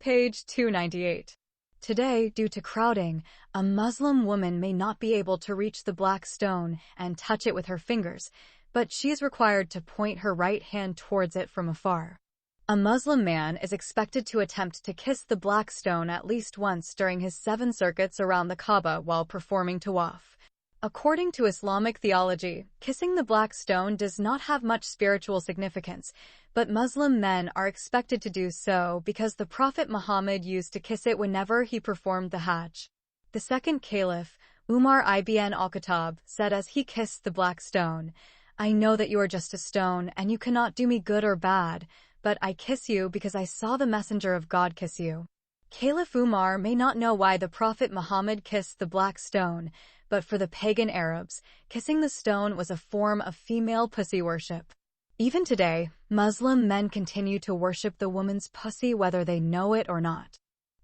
page 298. Today, due to crowding, a Muslim woman may not be able to reach the Black Stone and touch it with her fingers, but she is required to point her right hand towards it from afar. A Muslim man is expected to attempt to kiss the Black Stone at least once during his 7 circuits around the Kaaba while performing tawaf. According to Islamic theology, kissing the Black Stone does not have much spiritual significance, but Muslim men are expected to do so because the Prophet Muhammad used to kiss it whenever he performed the Hajj. The second caliph, Umar ibn al-Khattab, said as he kissed the Black Stone, "I know that you are just a stone and you cannot do me good or bad, but I kiss you because I saw the messenger of God kiss you." Caliph Umar may not know why the Prophet Muhammad kissed the Black Stone, but for the pagan Arabs, kissing the stone was a form of female pussy worship. Even today, Muslim men continue to worship the woman's pussy whether they know it or not.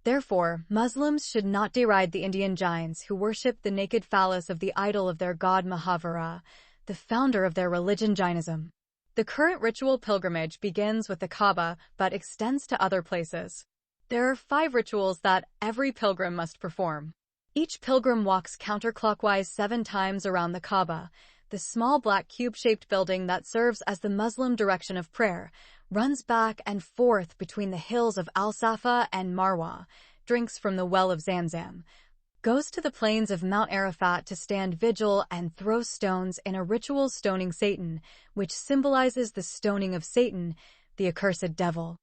Therefore, Muslims should not deride the Indian Jains who worship the naked phallus of the idol of their god Mahavira, the founder of their religion Jainism. The current ritual pilgrimage begins with the Kaaba but extends to other places. There are 5 rituals that every pilgrim must perform. Each pilgrim walks counterclockwise 7 times around the Kaaba, the small black cube-shaped building that serves as the Muslim direction of prayer, runs back and forth between the hills of Al-Safa and Marwa, drinks from the well of Zamzam, goes to the plains of Mount Arafat to stand vigil and throw stones in a ritual stoning Satan, which symbolizes the stoning of Satan, the accursed devil.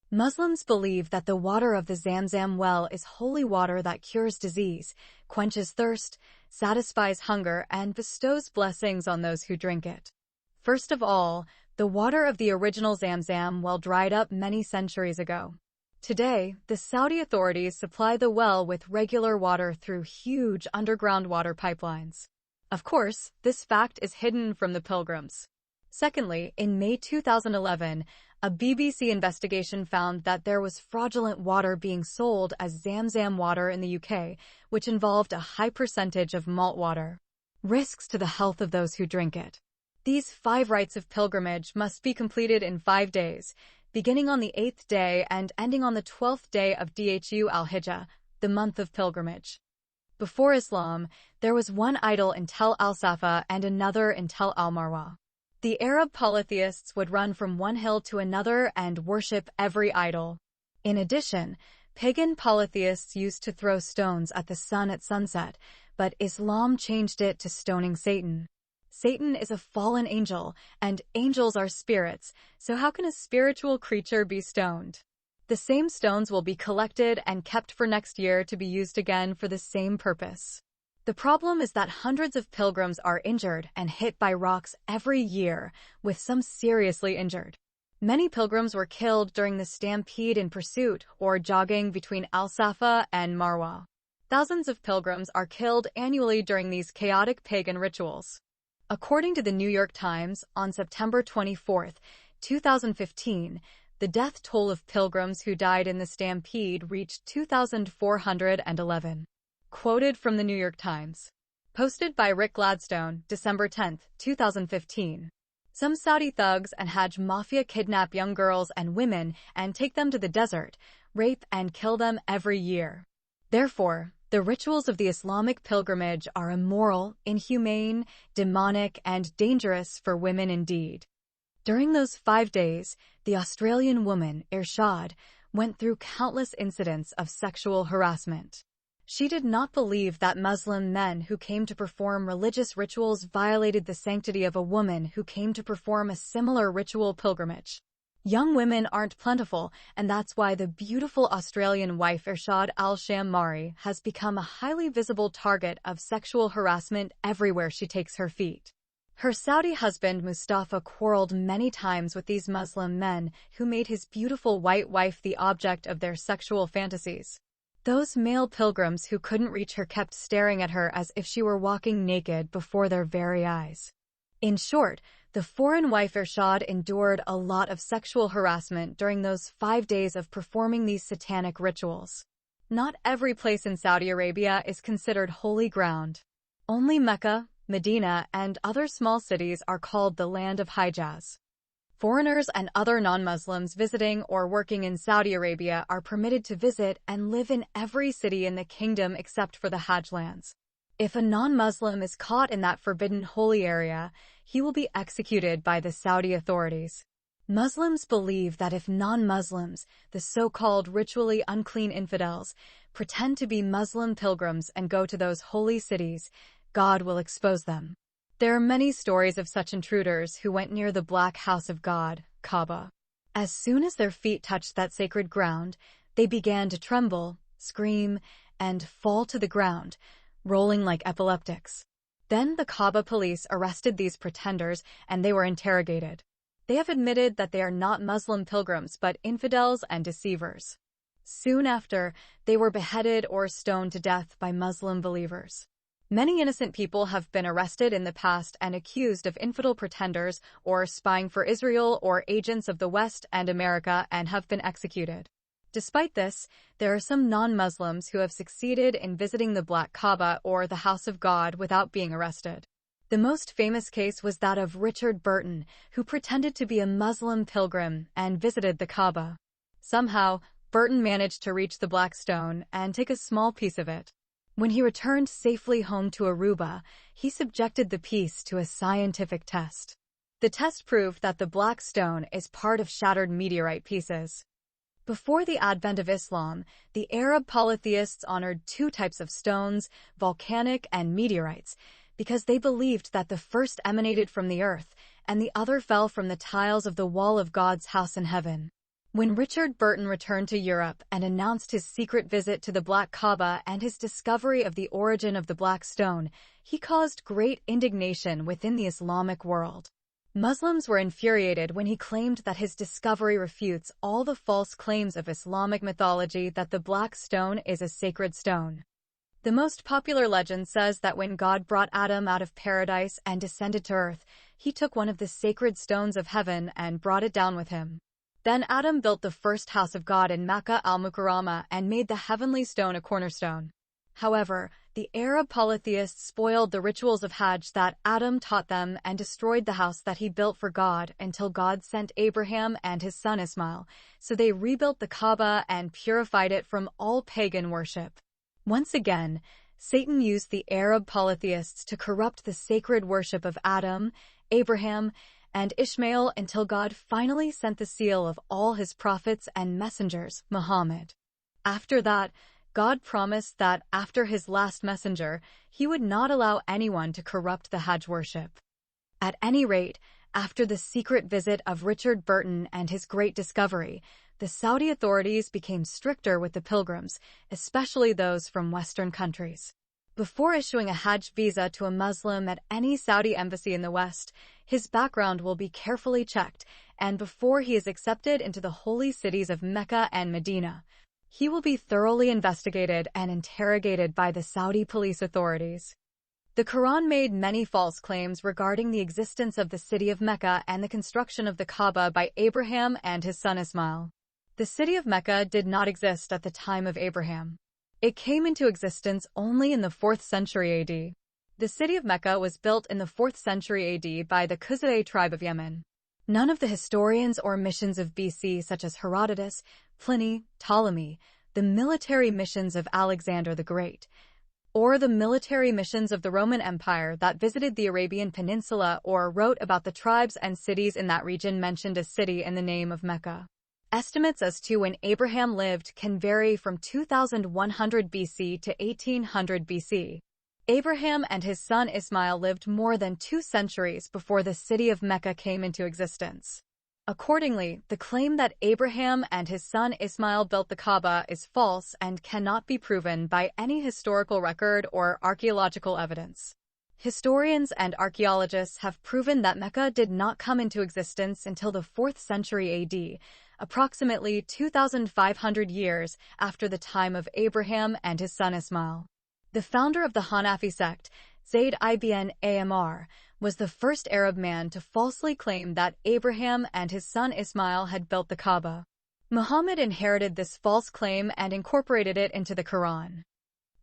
Muslims believe that the water of the Zamzam well is holy water that cures disease, quenches thirst, satisfies hunger, and bestows blessings on those who drink it. First of all, the water of the original Zamzam well dried up many centuries ago. Today, the Saudi authorities supply the well with regular water through huge underground water pipelines. Of course, this fact is hidden from the pilgrims. Secondly, in May 2011, a BBC investigation found that there was fraudulent water being sold as Zamzam water in the UK, which involved a high percentage of malt water. Risks to the health of those who drink it. These 5 rites of pilgrimage must be completed in 5 days, beginning on the 8th day and ending on the 12th day of Dhu al-Hijjah, the month of pilgrimage. Before Islam, there was one idol in Tel al-Safa and another in Tel al-Marwa. The Arab polytheists would run from one hill to another and worship every idol. In addition, pagan polytheists used to throw stones at the sun at sunset, but Islam changed it to stoning Satan. Satan is a fallen angel, and angels are spirits, so how can a spiritual creature be stoned? The same stones will be collected and kept for next year to be used again for the same purpose. The problem is that hundreds of pilgrims are injured and hit by rocks every year, with some seriously injured. Many pilgrims were killed during the stampede in pursuit or jogging between Al-Safa and Marwa. Thousands of pilgrims are killed annually during these chaotic pagan rituals. According to the New York Times, on September 24, 2015, the death toll of pilgrims who died in the stampede reached 2,411. Quoted from the New York Times. Posted by Rick Gladstone, December 10, 2015. Some Saudi thugs and Hajj mafia kidnap young girls and women and take them to the desert, rape and kill them every year. Therefore, the rituals of the Islamic pilgrimage are immoral, inhumane, demonic, and dangerous for women indeed. During those 5 days, the Australian woman, Irshad, went through countless incidents of sexual harassment. She did not believe that Muslim men who came to perform religious rituals violated the sanctity of a woman who came to perform a similar ritual pilgrimage. Young women aren't plentiful, and that's why the beautiful Australian wife Irshad Al-Shammari has become a highly visible target of sexual harassment everywhere she takes her feet. Her Saudi husband Mustafa quarreled many times with these Muslim men who made his beautiful white wife the object of their sexual fantasies. Those male pilgrims who couldn't reach her kept staring at her as if she were walking naked before their very eyes. In short, the foreign wife Irshad endured a lot of sexual harassment during those 5 days of performing these satanic rituals. Not every place in Saudi Arabia is considered holy ground. Only Mecca, Medina, and other small cities are called the land of Hijaz. Foreigners and other non-Muslims visiting or working in Saudi Arabia are permitted to visit and live in every city in the kingdom except for the Hajj lands. If a non-Muslim is caught in that forbidden holy area, he will be executed by the Saudi authorities. Muslims believe that if non-Muslims, the so-called ritually unclean infidels, pretend to be Muslim pilgrims and go to those holy cities, God will expose them. There are many stories of such intruders who went near the black house of God, Kaaba. As soon as their feet touched that sacred ground, they began to tremble, scream, and fall to the ground, rolling like epileptics. Then the Kaaba police arrested these pretenders and they were interrogated. They have admitted that they are not Muslim pilgrims but infidels and deceivers. Soon after, they were beheaded or stoned to death by Muslim believers. Many innocent people have been arrested in the past and accused of infidel pretenders or spying for Israel or agents of the West and America and have been executed. Despite this, there are some non-Muslims who have succeeded in visiting the Black Kaaba or the House of God without being arrested. The most famous case was that of Richard Burton, who pretended to be a Muslim pilgrim and visited the Kaaba. Somehow, Burton managed to reach the Black Stone and take a small piece of it. When he returned safely home to Aruba, he subjected the piece to a scientific test. The test proved that the Black Stone is part of shattered meteorite pieces. Before the advent of Islam, the Arab polytheists honored two types of stones, volcanic and meteorites, because they believed that the first emanated from the earth and the other fell from the tiles of the wall of God's house in heaven. When Richard Burton returned to Europe and announced his secret visit to the Black Kaaba and his discovery of the origin of the Black Stone, he caused great indignation within the Islamic world. Muslims were infuriated when he claimed that his discovery refutes all the false claims of Islamic mythology that the Black Stone is a sacred stone. The most popular legend says that when God brought Adam out of paradise and descended to earth, he took one of the sacred stones of heaven and brought it down with him. Then Adam built the first house of God in Mecca al-Mukarramah and made the heavenly stone a cornerstone. However, the Arab polytheists spoiled the rituals of Hajj that Adam taught them and destroyed the house that he built for God until God sent Abraham and his son Ismail, so they rebuilt the Kaaba and purified it from all pagan worship. Once again, Satan used the Arab polytheists to corrupt the sacred worship of Adam, Abraham, and Ishmael until God finally sent the seal of all his prophets and messengers, Muhammad. After that, God promised that after his last messenger, he would not allow anyone to corrupt the Hajj worship. At any rate, after the secret visit of Richard Burton and his great discovery, the Saudi authorities became stricter with the pilgrims, especially those from Western countries. Before issuing a Hajj visa to a Muslim at any Saudi embassy in the West, his background will be carefully checked, and before he is accepted into the holy cities of Mecca and Medina, he will be thoroughly investigated and interrogated by the Saudi police authorities. The Quran made many false claims regarding the existence of the city of Mecca and the construction of the Kaaba by Abraham and his son Ismail. The city of Mecca did not exist at the time of Abraham. It came into existence only in the 4th century AD. The city of Mecca was built in the 4th century AD by the Khuzai tribe of Yemen. None of the historians or missions of BC such as Herodotus, Pliny, Ptolemy, the military missions of Alexander the Great, or the military missions of the Roman Empire that visited the Arabian Peninsula or wrote about the tribes and cities in that region mentioned a city in the name of Mecca. Estimates as to when Abraham lived can vary from 2100 BC to 1800 BC. Abraham and his son Ismail lived more than 2 centuries before the city of Mecca came into existence. Accordingly, the claim that Abraham and his son Ismail built the Kaaba is false and cannot be proven by any historical record or archaeological evidence. Historians and archaeologists have proven that Mecca did not come into existence until the 4th century AD, approximately 2,500 years after the time of Abraham and his son Ismail. The founder of the Hanafi sect, Zayd ibn Amr, was the first Arab man to falsely claim that Abraham and his son Ismail had built the Kaaba. Muhammad inherited this false claim and incorporated it into the Quran.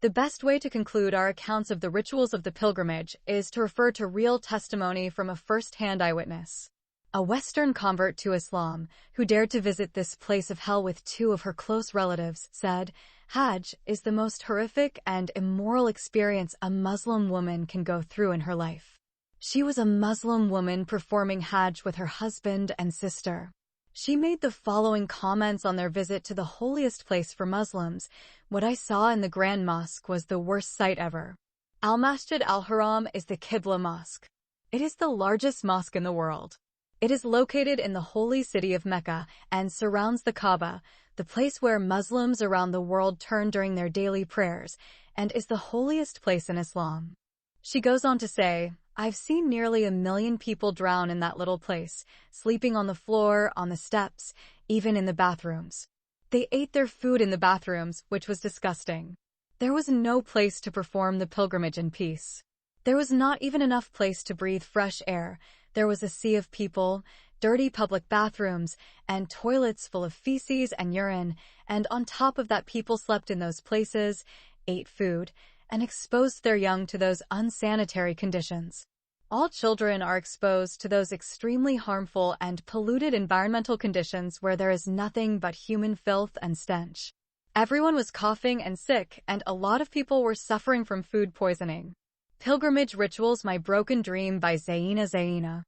The best way to conclude our accounts of the rituals of the pilgrimage is to refer to real testimony from a first-hand eyewitness. A Western convert to Islam, who dared to visit this place of hell with 2 of her close relatives, said, "Hajj is the most horrific and immoral experience a Muslim woman can go through in her life." She was a Muslim woman performing Hajj with her husband and sister. She made the following comments on their visit to the holiest place for Muslims: "What I saw in the Grand Mosque was the worst sight ever. Al-Masjid al-Haram is the Qibla Mosque. It is the largest mosque in the world. It is located in the holy city of Mecca and surrounds the Kaaba, the place where Muslims around the world turn during their daily prayers, and is the holiest place in Islam." She goes on to say, "I've seen nearly 1 million people drown in that little place, sleeping on the floor, on the steps, even in the bathrooms. They ate their food in the bathrooms, which was disgusting. There was no place to perform the pilgrimage in peace. There was not even enough place to breathe fresh air. There was a sea of people, dirty public bathrooms, and toilets full of feces and urine, and on top of that people slept in those places, ate food, and exposed their young to those unsanitary conditions. All children are exposed to those extremely harmful and polluted environmental conditions where there is nothing but human filth and stench. Everyone was coughing and sick, and a lot of people were suffering from food poisoning." Pilgrimage Rituals: My Broken Dream by Zaina Zaina.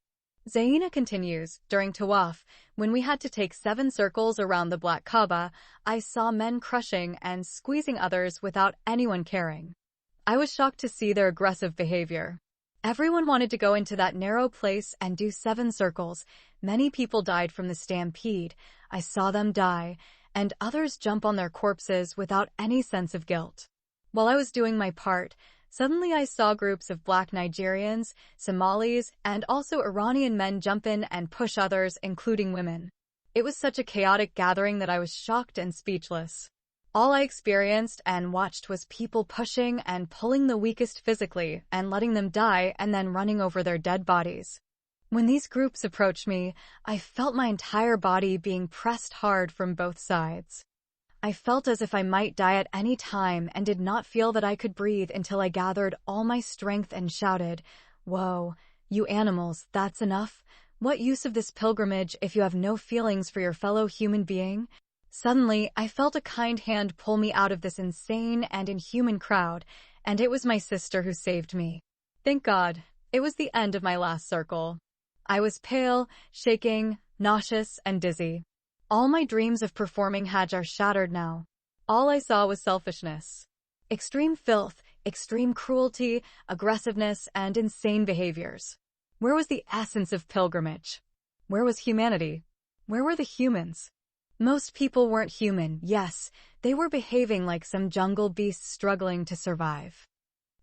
Zaina continues, during Tawaf, when we had to take 7 circles around the Black Kaaba, I saw men crushing and squeezing others without anyone caring. I was shocked to see their aggressive behavior. Everyone wanted to go into that narrow place and do 7 circles. Many people died from the stampede. I saw them die, and others jump on their corpses without any sense of guilt. While I was doing my part, suddenly I saw groups of black Nigerians, Somalis, and also Iranian men jump in and push others, including women. It was such a chaotic gathering that I was shocked and speechless. All I experienced and watched was people pushing and pulling the weakest physically and letting them die and then running over their dead bodies. When these groups approached me, I felt my entire body being pressed hard from both sides. I felt as if I might die at any time and did not feel that I could breathe until I gathered all my strength and shouted, "Whoa, you animals, that's enough? What use of this pilgrimage if you have no feelings for your fellow human being?" Suddenly, I felt a kind hand pull me out of this insane and inhuman crowd, and it was my sister who saved me. Thank God, it was the end of my last circle. I was pale, shaking, nauseous, and dizzy. All my dreams of performing Hajj are shattered now. All I saw was selfishness. Extreme filth, extreme cruelty, aggressiveness, and insane behaviors. Where was the essence of pilgrimage? Where was humanity? Where were the humans? Most people weren't human, yes, they were behaving like some jungle beasts struggling to survive.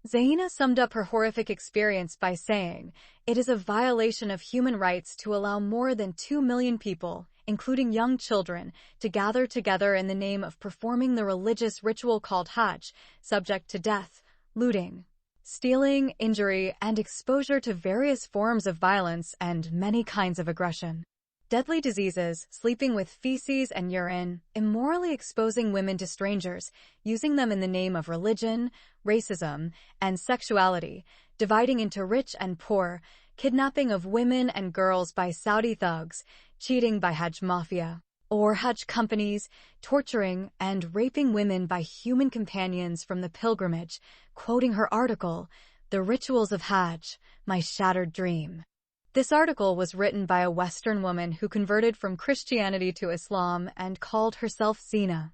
Zaina summed up her horrific experience by saying, "It is a violation of human rights to allow more than 2 million people, including young children, to gather together in the name of performing the religious ritual called Hajj, subject to death, looting, stealing, injury, and exposure to various forms of violence and many kinds of aggression. Deadly diseases, sleeping with feces and urine, immorally exposing women to strangers, using them in the name of religion, racism, and sexuality, dividing into rich and poor, kidnapping of women and girls by Saudi thugs, cheating by Hajj mafia or Hajj companies, torturing and raping women by human companions from the pilgrimage," quoting her article, "The Rituals of Hajj, My Shattered Dream." This article was written by a Western woman who converted from Christianity to Islam and called herself Zina.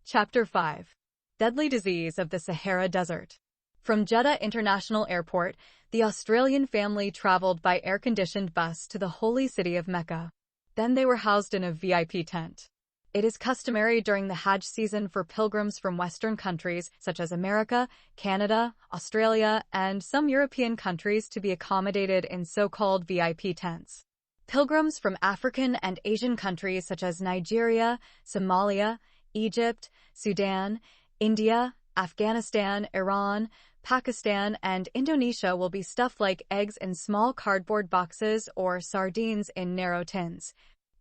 Chapter 5. Deadly Disease of the Sahara Desert. From Jeddah International Airport, the Australian family traveled by air-conditioned bus to the holy city of Mecca. Then they were housed in a VIP tent. It is customary during the Hajj season for pilgrims from Western countries such as America, Canada, Australia, and some European countries to be accommodated in so-called VIP tents. Pilgrims from African and Asian countries such as Nigeria, Somalia, Egypt, Sudan, India, Afghanistan, Iran, Pakistan, and Indonesia will be stuffed like eggs in small cardboard boxes or sardines in narrow tins.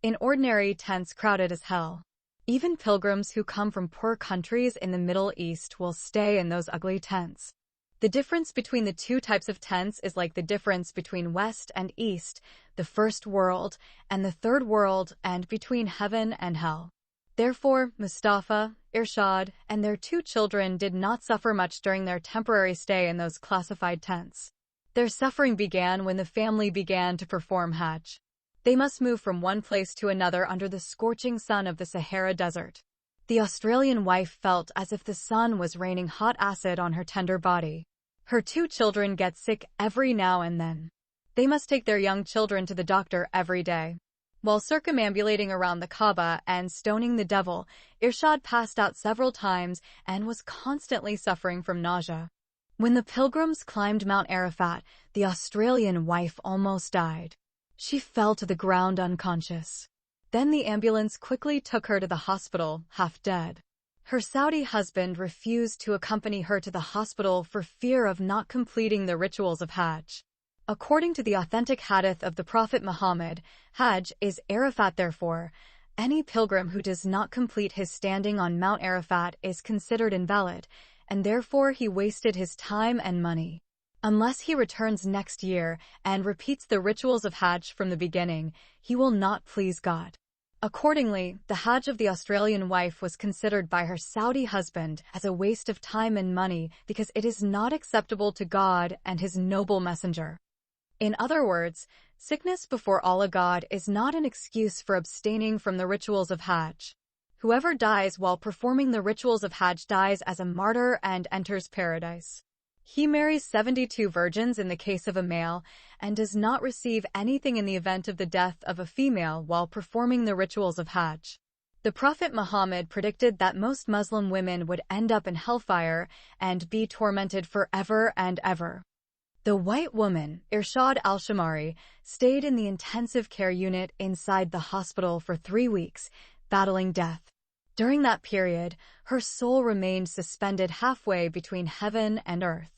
In ordinary tents crowded as hell. Even pilgrims who come from poor countries in the Middle East will stay in those ugly tents. The difference between the two types of tents is like the difference between West and East, the first world and the third world, and between heaven and hell. Therefore, Mustafa, Irshad, and their 2 children did not suffer much during their temporary stay in those classified tents. Their suffering began when the family began to perform Hajj. They must move from one place to another under the scorching sun of the Sahara Desert. The Australian wife felt as if the sun was raining hot acid on her tender body. Her 2 children get sick every now and then. They must take their young children to the doctor every day. While circumambulating around the Kaaba and stoning the devil, Irshad passed out several times and was constantly suffering from nausea. When the pilgrims climbed Mount Arafat, the Australian wife almost died. She fell to the ground unconscious. Then the ambulance quickly took her to the hospital, half dead. Her Saudi husband refused to accompany her to the hospital for fear of not completing the rituals of Hajj. According to the authentic hadith of the Prophet Muhammad, Hajj is Arafat. Therefore, any pilgrim who does not complete his standing on Mount Arafat is considered invalid, and therefore he wasted his time and money. Unless he returns next year and repeats the rituals of Hajj from the beginning, he will not please God. Accordingly, the Hajj of the Australian wife was considered by her Saudi husband as a waste of time and money because it is not acceptable to God and his noble messenger. In other words, sickness before Allah God is not an excuse for abstaining from the rituals of Hajj. Whoever dies while performing the rituals of Hajj dies as a martyr and enters paradise. He marries 72 virgins in the case of a male and does not receive anything in the event of the death of a female while performing the rituals of Hajj. The Prophet Muhammad predicted that most Muslim women would end up in hellfire and be tormented forever and ever. The white woman, Irshad al-Shamari, stayed in the intensive care unit inside the hospital for 3 weeks, battling death. During that period, her soul remained suspended halfway between heaven and earth.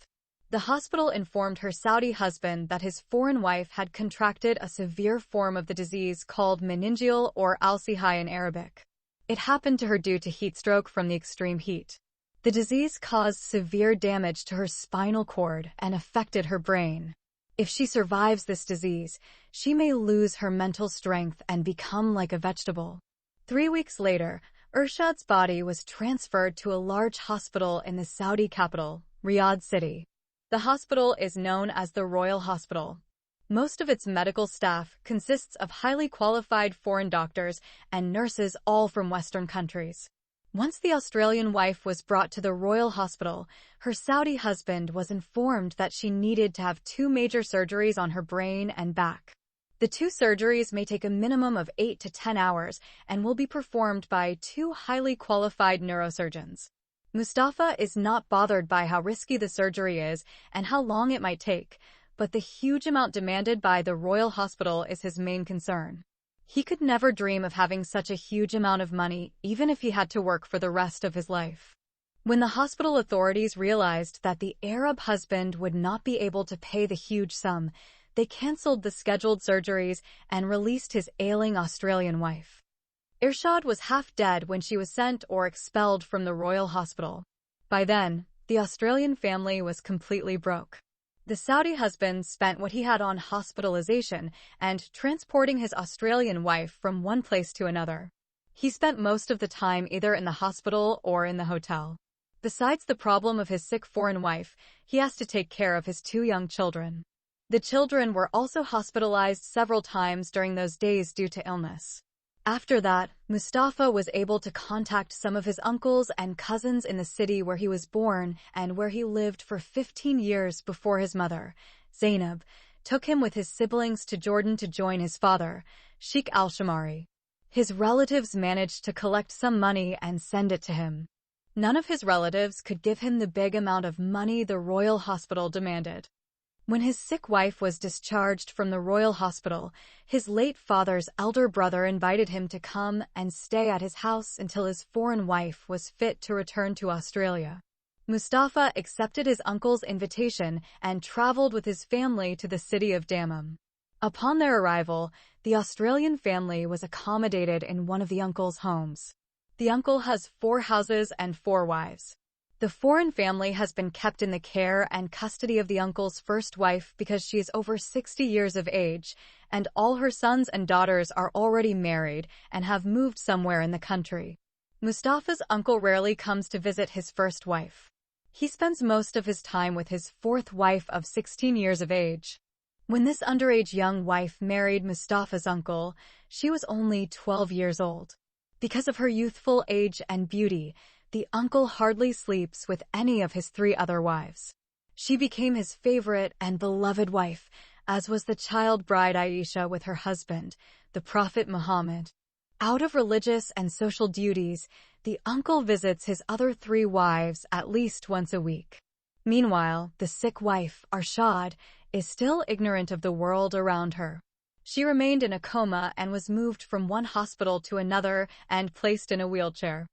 The hospital informed her Saudi husband that his foreign wife had contracted a severe form of the disease called meningeal or al-Sihai in Arabic. It happened to her due to heat stroke from the extreme heat. The disease caused severe damage to her spinal cord and affected her brain. If she survives this disease, she may lose her mental strength and become like a vegetable. 3 weeks later, Irshad's body was transferred to a large hospital in the Saudi capital, Riyadh City. The hospital is known as the Royal Hospital. Most of its medical staff consists of highly qualified foreign doctors and nurses, all from Western countries. Once the Australian wife was brought to the Royal Hospital, her Saudi husband was informed that she needed to have 2 major surgeries on her brain and back. The 2 surgeries may take a minimum of 8 to 10 hours and will be performed by 2 highly qualified neurosurgeons. Mustafa is not bothered by how risky the surgery is and how long it might take, but the huge amount demanded by the Royal Hospital is his main concern. He could never dream of having such a huge amount of money, even if he had to work for the rest of his life. When the hospital authorities realized that the Arab husband would not be able to pay the huge sum, they cancelled the scheduled surgeries and released his ailing Australian wife. Irshad was half dead when she was sent or expelled from the Royal Hospital. By then, the Australian family was completely broke. The Saudi husband spent what he had on hospitalization and transporting his Australian wife from one place to another. He spent most of the time either in the hospital or in the hotel. Besides the problem of his sick foreign wife, he has to take care of his 2 young children. The children were also hospitalized several times during those days due to illness. After that, Mustafa was able to contact some of his uncles and cousins in the city where he was born and where he lived for 15 years before his mother, Zainab, took him with his siblings to Jordan to join his father, Sheikh al-Shamari. His relatives managed to collect some money and send it to him. None of his relatives could give him the big amount of money the Royal Hospital demanded. When his sick wife was discharged from the Royal Hospital, his late father's elder brother invited him to come and stay at his house until his foreign wife was fit to return to Australia. Mustafa accepted his uncle's invitation and traveled with his family to the city of Dammam. Upon their arrival, the Australian family was accommodated in one of the uncle's homes. The uncle has 4 houses and 4 wives. The foreign family has been kept in the care and custody of the uncle's first wife because she is over 60 years of age, and all her sons and daughters are already married and have moved somewhere in the country. Mustafa's uncle rarely comes to visit his first wife. He spends most of his time with his 4th wife of 16 years of age. When this underage young wife married Mustafa's uncle, she was only 12 years old. Because of her youthful age and beauty, the uncle hardly sleeps with any of his 3 other wives. She became his favorite and beloved wife, as was the child bride Aisha with her husband, the Prophet Muhammad. Out of religious and social duties, the uncle visits his other 3 wives at least once a week. Meanwhile, the sick wife, Arshad, is still ignorant of the world around her. She remained in a coma and was moved from one hospital to another and placed in a wheelchair.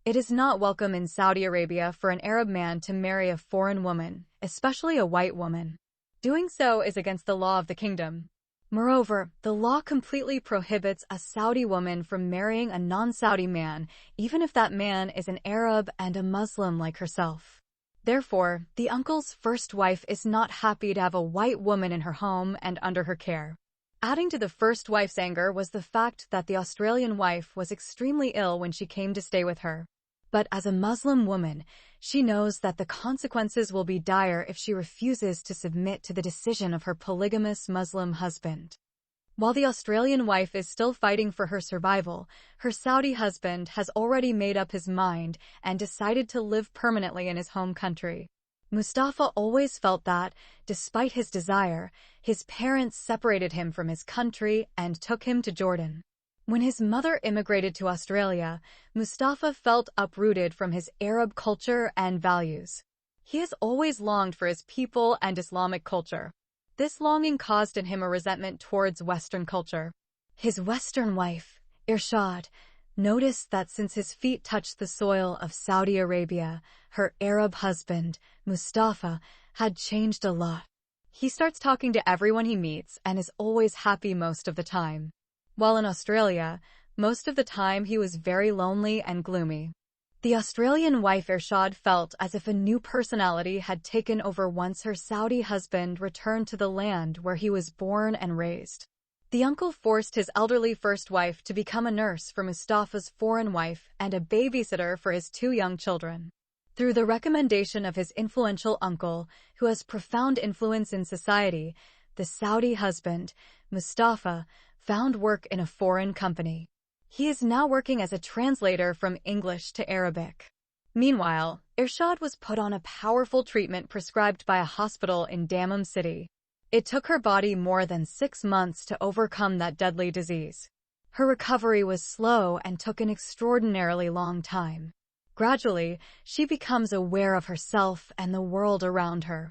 It is not welcome in Saudi Arabia for an Arab man to marry a foreign woman, especially a white woman. Doing so is against the law of the kingdom. Moreover, the law completely prohibits a Saudi woman from marrying a non-Saudi man, even if that man is an Arab and a Muslim like herself. Therefore, the uncle's first wife is not happy to have a white woman in her home and under her care. Adding to the first wife's anger was the fact that the Australian wife was extremely ill when she came to stay with her. But as a Muslim woman, she knows that the consequences will be dire if she refuses to submit to the decision of her polygamous Muslim husband. While the Australian wife is still fighting for her survival, her Saudi husband has already made up his mind and decided to live permanently in his home country. Mustafa always felt that, despite his desire, his parents separated him from his country and took him to Jordan. When his mother immigrated to Australia, Mustafa felt uprooted from his Arab culture and values. He has always longed for his people and Islamic culture. This longing caused in him a resentment towards Western culture. His Western wife, Irshad, noticed that since his feet touched the soil of Saudi Arabia, her Arab husband, Mustafa, had changed a lot. He starts talking to everyone he meets and is always happy most of the time. While in Australia, most of the time he was very lonely and gloomy. The Australian wife Irshad felt as if a new personality had taken over once her Saudi husband returned to the land where he was born and raised. The uncle forced his elderly first wife to become a nurse for Mustafa's foreign wife and a babysitter for his 2 young children. Through the recommendation of his influential uncle, who has profound influence in society, the Saudi husband, Mustafa, found work in a foreign company. He is now working as a translator from English to Arabic. Meanwhile, Irshad was put on a powerful treatment prescribed by a hospital in Dammam City. It took her body more than 6 months to overcome that deadly disease. Her recovery was slow and took an extraordinarily long time. Gradually, she becomes aware of herself and the world around her.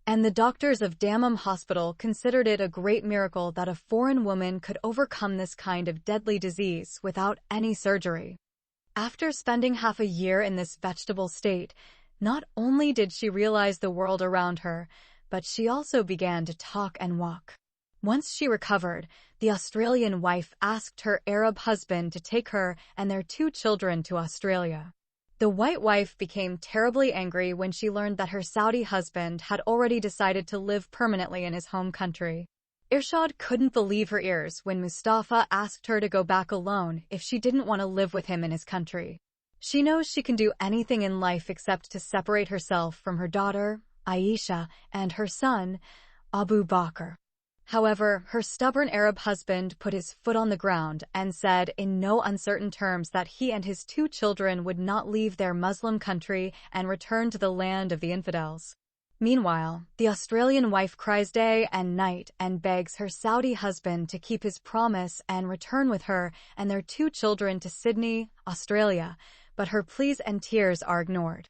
And the doctors of Dammam Hospital considered it a great miracle that a foreign woman could overcome this kind of deadly disease without any surgery. After spending half a year in this vegetable state, not only did she realize the world around her, but she also began to talk and walk. Once she recovered, the Australian wife asked her Arab husband to take her and their 2 children to Australia. The white wife became terribly angry when she learned that her Saudi husband had already decided to live permanently in his home country. Irshad couldn't believe her ears when Mustafa asked her to go back alone if she didn't want to live with him in his country. She knows she can do anything in life except to separate herself from her daughter, Aisha, and her son, Abu Bakr. However, her stubborn Arab husband put his foot on the ground and said in no uncertain terms that he and his 2 children would not leave their Muslim country and return to the land of the infidels. Meanwhile, the Australian wife cries day and night and begs her Saudi husband to keep his promise and return with her and their 2 children to Sydney, Australia, but her pleas and tears are ignored.